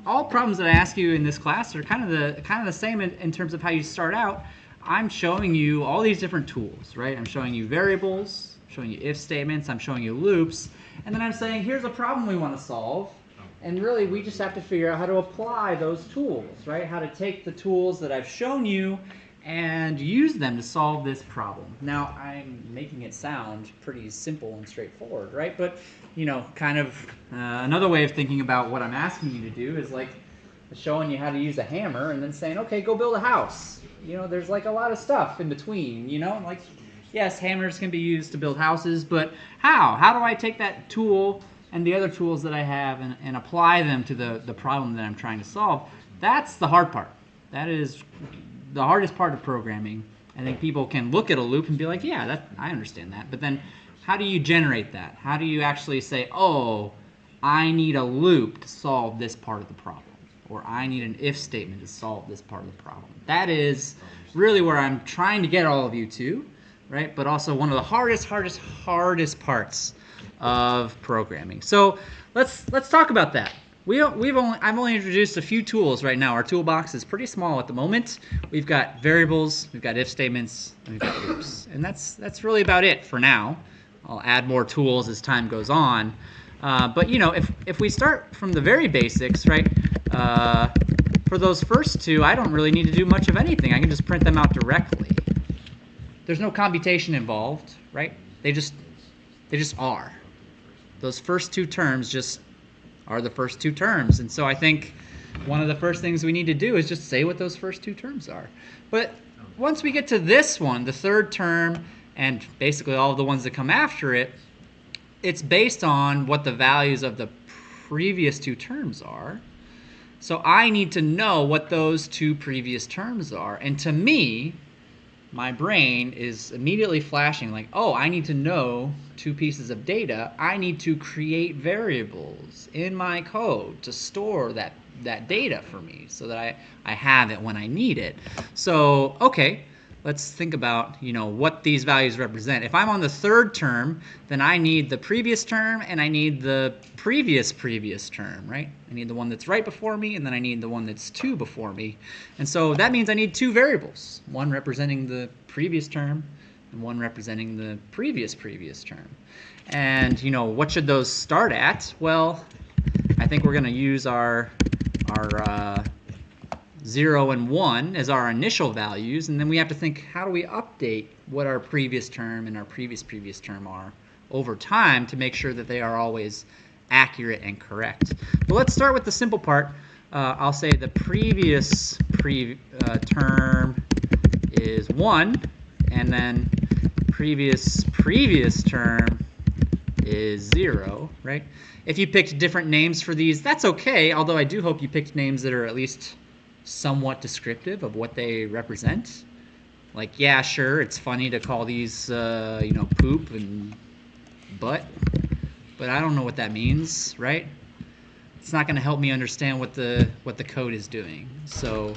all problems that I ask you in this class are kind of the same in terms of how you start out. I'm showing you all these different tools, right? I'm showing you variables, showing you if statements, I'm showing you loops, and then I'm saying here's a problem we want to solve, and really we just have to figure out how to apply those tools, right? How to take the tools that I've shown you and use them to solve this problem. Now I'm making it sound pretty simple and straightforward, right? But kind of another way of thinking about what I'm asking you to do is like showing you how to use a hammer and then saying, okay, go build a house. There's like a lot of stuff in between, like yes, hammers can be used to build houses, but how? How do I take that tool and the other tools that I have and apply them to the problem that I'm trying to solve? That's the hard part. That is the hardest part of programming. I think people can look at a loop and be like, yeah, I understand that. But then how do you generate that? How do you actually say, oh, I need a loop to solve this part of the problem? Or I need an if statement to solve this part of the problem. That is really where I'm trying to get all of you to, right? But also one of the hardest parts of programming. So let's talk about that. I've only introduced a few tools right now. Our toolbox is pretty small at the moment. We've got variables, we've got if statements, and we've got loops, and that's really about it for now. I'll add more tools as time goes on. But if we start from the very basics, right? For those first two, I don't really need to do much of anything. I can just print them out directly. There's no computation involved, right? They just are. Those first two terms just are the first two terms. And so I think one of the first things we need to do is just say what those first two terms are. But once we get to this one, the third term, and basically all of the ones that come after it, it's based on what the values of the previous two terms are. So I need to know what those two previous terms are. And to me, my brain is immediately flashing like, oh, I need to know two pieces of data. I need to create variables in my code to store that data for me so that I have it when I need it. So, okay, let's think about, what these values represent. If I'm on the third term, then I need the previous term and I need the previous term, right? I need the one that's right before me and then I need the one that's 2 before me. And so that means I need 2 variables, one representing the previous term and one representing the previous term. And, what should those start at? Well, I think we're going to use our 0 and 1 as our initial values, and then we have to think, how do we update what our previous term and our previous term are over time to make sure that they are always accurate and correct. But let's start with the simple part. I'll say the previous term is 1, and then previous term is 0, right? If you picked different names for these, that's okay, although I do hope you picked names that are at least somewhat descriptive of what they represent. Like, yeah, sure, it's funny to call these, poop and butt, but I don't know what that means, right? It's not going to help me understand what the code is doing. So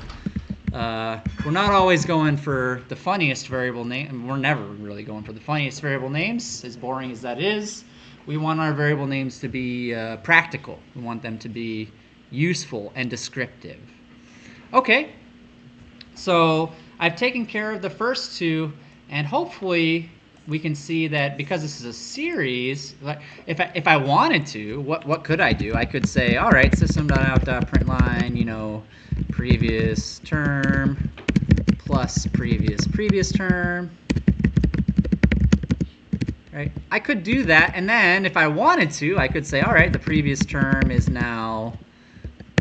we're not always going for the funniest variable name. We're never really going for the funniest variable names, as boring as that is. We want our variable names to be practical. We want them to be useful and descriptive. Okay, so I've taken care of the first 2, and hopefully we can see that because this is a series, if I wanted to, what could I do? I could say, all right, system.out.println, previous term plus previous term. Right? I could do that, and then if I wanted to, I could say, all right, the previous term is now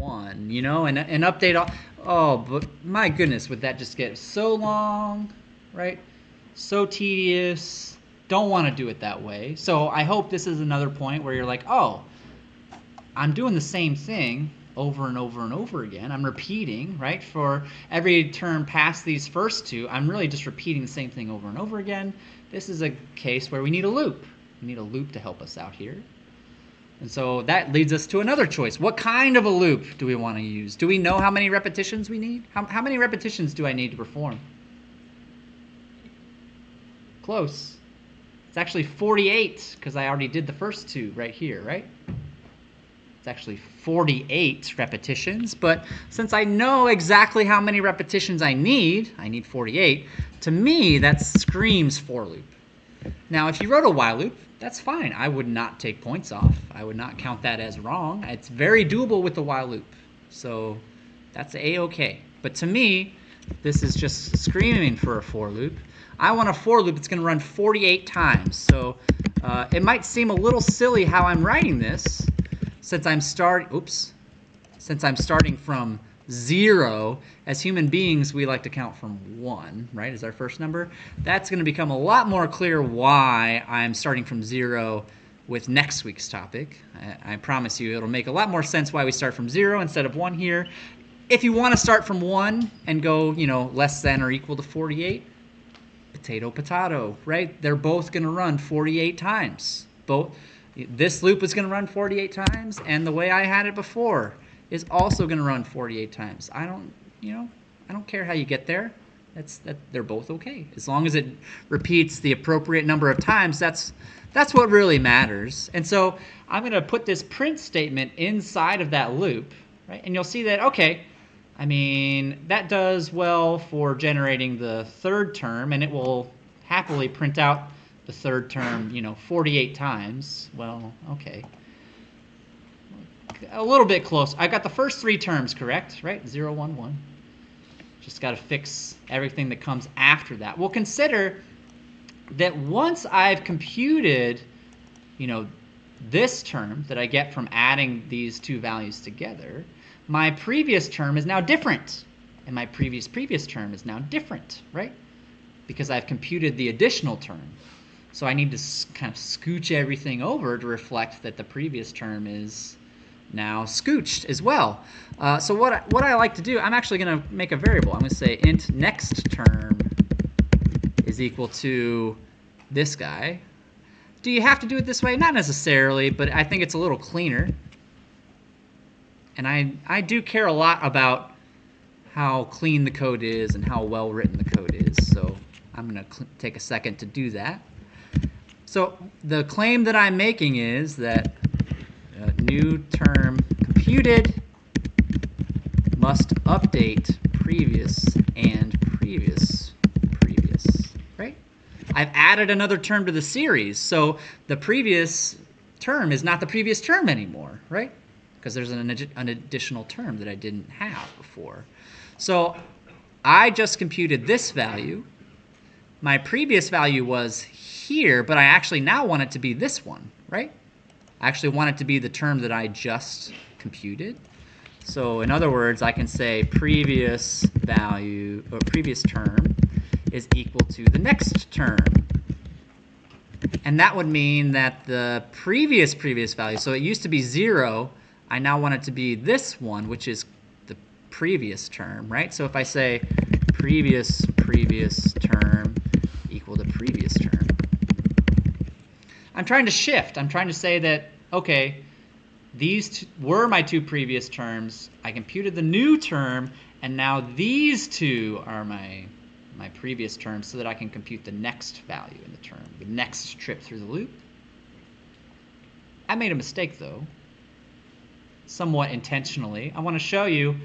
1, and update all. Oh, but my goodness, would that just get so long, right? So tedious. Don't want to do it that way. So I hope this is another point where you're like, oh, I'm doing the same thing over and over and over again. I'm repeating, right? For every term past these first 2, I'm really just repeating the same thing over and over again. This is a case where we need a loop. We need a loop to help us out here. And so that leads us to another choice. What kind of a loop do we want to use? Do we know how many repetitions we need? How many repetitions do I need to perform? Close. It's actually 48 because I already did the first 2 right here, right? It's actually 48 repetitions, but since I know exactly how many repetitions I need 48, to me that screams for loop. Now if you wrote a while loop, that's fine. I would not take points off. I would not count that as wrong. It's very doable with the while loop. So that's A-okay. But to me, this is just screaming for a for loop. I want a for loop that's going to run 48 times. So it might seem a little silly how I'm writing this since I'm starting from 0. As human beings, we like to count from 1, right, as our first number. That's going to become a lot more clear why I'm starting from 0 with next week's topic. I promise you it'll make a lot more sense why we start from 0 instead of 1 here. If you want to start from 1 and go, less than or equal to 48, potato, right? They're both going to run 48 times. This loop is going to run 48 times, and the way I had it before is also going to run 48 times. I don't care how you get there. They're both okay. As long as it repeats the appropriate number of times, that's what really matters. And so I'm going to put this print statement inside of that loop, right? And you'll see that, okay, that does well for generating the third term, and it will happily print out the third term, 48 times. Well, okay. A little bit close. I got the first 3 terms correct, right? 0, 1, 1. Just got to fix everything that comes after that. We'll consider that once I've computed, this term that I get from adding these 2 values together, my previous term is now different, and my previous term is now different, right? Because I've computed the additional term. So I need to kind of scooch everything over to reflect that the previous term is now scooched as well. So what I like to do, I'm actually going to make a variable. I'm going to say int next term is equal to this guy. Do you have to do it this way? Not necessarily, but I think it's a little cleaner. And I do care a lot about how clean the code is and how well written the code is. So I'm going to take a second to do that. So the claim that I'm making is that new term computed must update previous and previous, right? I've added another term to the series, so the previous term is not the previous term anymore, right? Because there's an additional term that I didn't have before. So I just computed this value. My previous value was here, but I actually now want it to be this one, right? I actually want it to be the term that I just computed. So in other words, I can say previous value, or previous term is equal to the next term. And that would mean that the previous value, so it used to be 0, I now want it to be this one, which is the previous term, right? So if I say previous term equal to previous term, I'm trying to shift. I'm trying to say that, okay, these were my two previous terms. I computed the new term, and now these two are my previous terms so that I can compute the next value in the term, the next trip through the loop. I made a mistake, though, somewhat intentionally. I want to show you,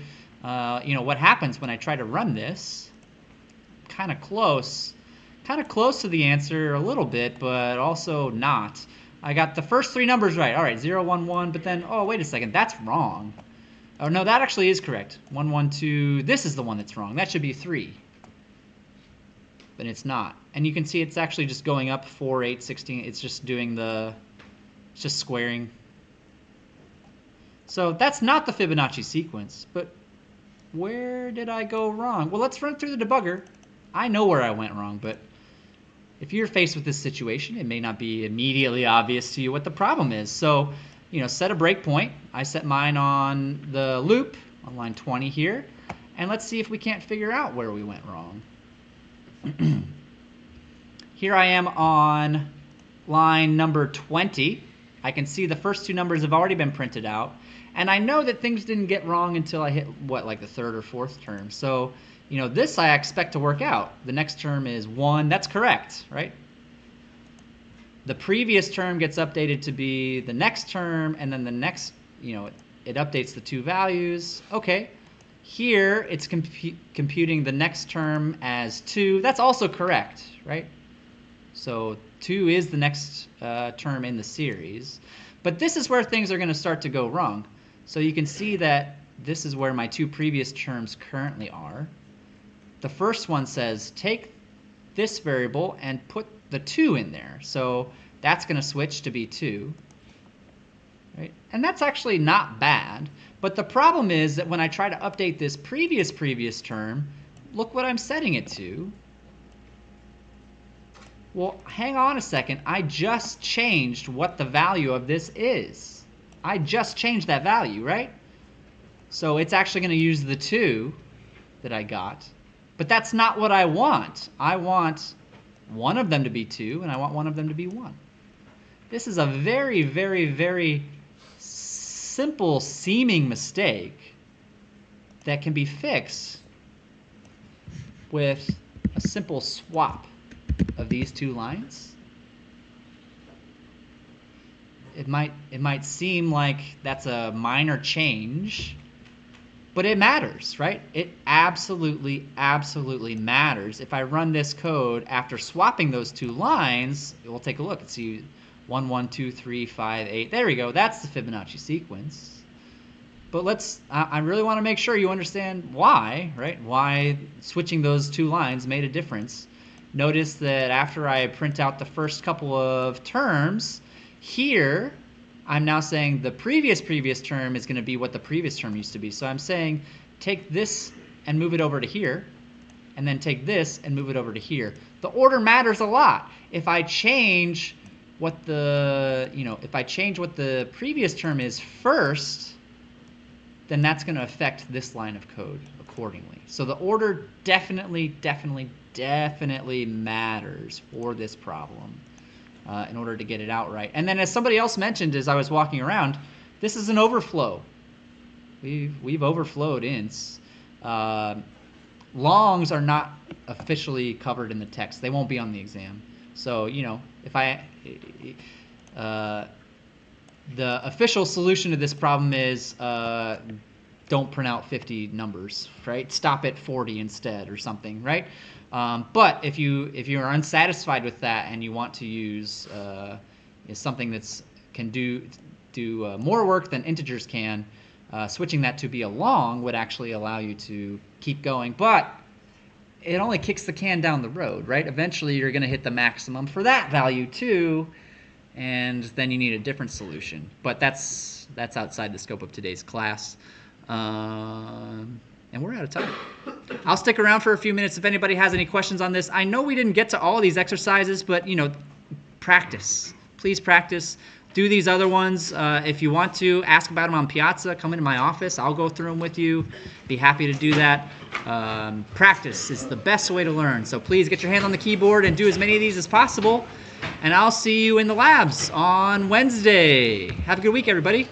what happens when I try to run this. Kind of close to the answer a little bit, but also not. I got the first three numbers right. All right, 0, 1, 1, but then, oh, wait a second, that's wrong. Oh, no, that actually is correct. 1, 1, 2, this is the one that's wrong. That should be 3. But it's not. And you can see it's actually just going up 4, 8, 16. It's just doing it's just squaring. So that's not the Fibonacci sequence, but where did I go wrong? Well, let's run through the debugger. I know where I went wrong, but if you're faced with this situation, it may not be immediately obvious to you what the problem is. So, set a breakpoint. I set mine on the loop on line 20 here, and let's see if we can't figure out where we went wrong. Here I am on line number 20. I can see the first two numbers have already been printed out, and I know that things didn't get wrong until I hit, like the third or fourth term. So, this I expect to work out. The next term is 1. That's correct, right? The previous term gets updated to be the next term, and then the next, it updates the two values. Okay. Here, it's computing the next term as 2. That's also correct, right? So 2 is the next term in the series. But this is where things are going to start to go wrong. So you can see that this is where my two previous terms currently are. The first one says take this variable and put the 2 in there. So that's going to switch to be 2. Right? And that's actually not bad. But the problem is that when I try to update this previous term, look what I'm setting it to. Well, hang on a second. I just changed what the value of this is. I just changed that value, right? So it's actually going to use the 2 that I got. But that's not what I want. I want one of them to be 2, and I want one of them to be 1. This is a very, very, very simple seeming mistake that can be fixed with a simple swap of these two lines. It might seem like that's a minor change, but it matters, right? It absolutely matters. If I run this code after swapping those two lines, we'll take a look and see 1, 1, 2, 3, 5, 8. There we go. That's the Fibonacci sequence. But I really want to make sure you understand why, right? Why switching those two lines made a difference. Notice that after I print out the first couple of terms, here I'm now saying the previous term is going to be what the previous term used to be. So I'm saying take this and move it over to here, and then take this and move it over to here. The order matters a lot. If I change what the previous term is first, then that's going to affect this line of code accordingly. So the order definitely matters for this problem in order to get it out right. And then as somebody else mentioned as I was walking around, this is an overflow. We've overflowed ints. longs are not officially covered in the text. They won't be on the exam. So, you know, if the official solution to this problem is don't print out 50 numbers, right? Stop at 40 instead or something, right? But if you are unsatisfied with that and you want to use something that's can do more work than integers can, switching that to be a long would actually allow you to keep going. But it only kicks the can down the road, right? Eventually you're going to hit the maximum for that value too, and then you need a different solution. But that's outside the scope of today's class. And we're out of time. I'll stick around for a few minutes if anybody has any questions on this. I know we didn't get to all of these exercises, but you know, practice. Please practice. Do these other ones. If you want to ask about them on Piazza, come into my office. I'll go through them with you. Be happy to do that. Practice is the best way to learn. So please get your hand on the keyboard and do as many of these as possible. And I'll see you in the labs on Wednesday. Have a good week, everybody.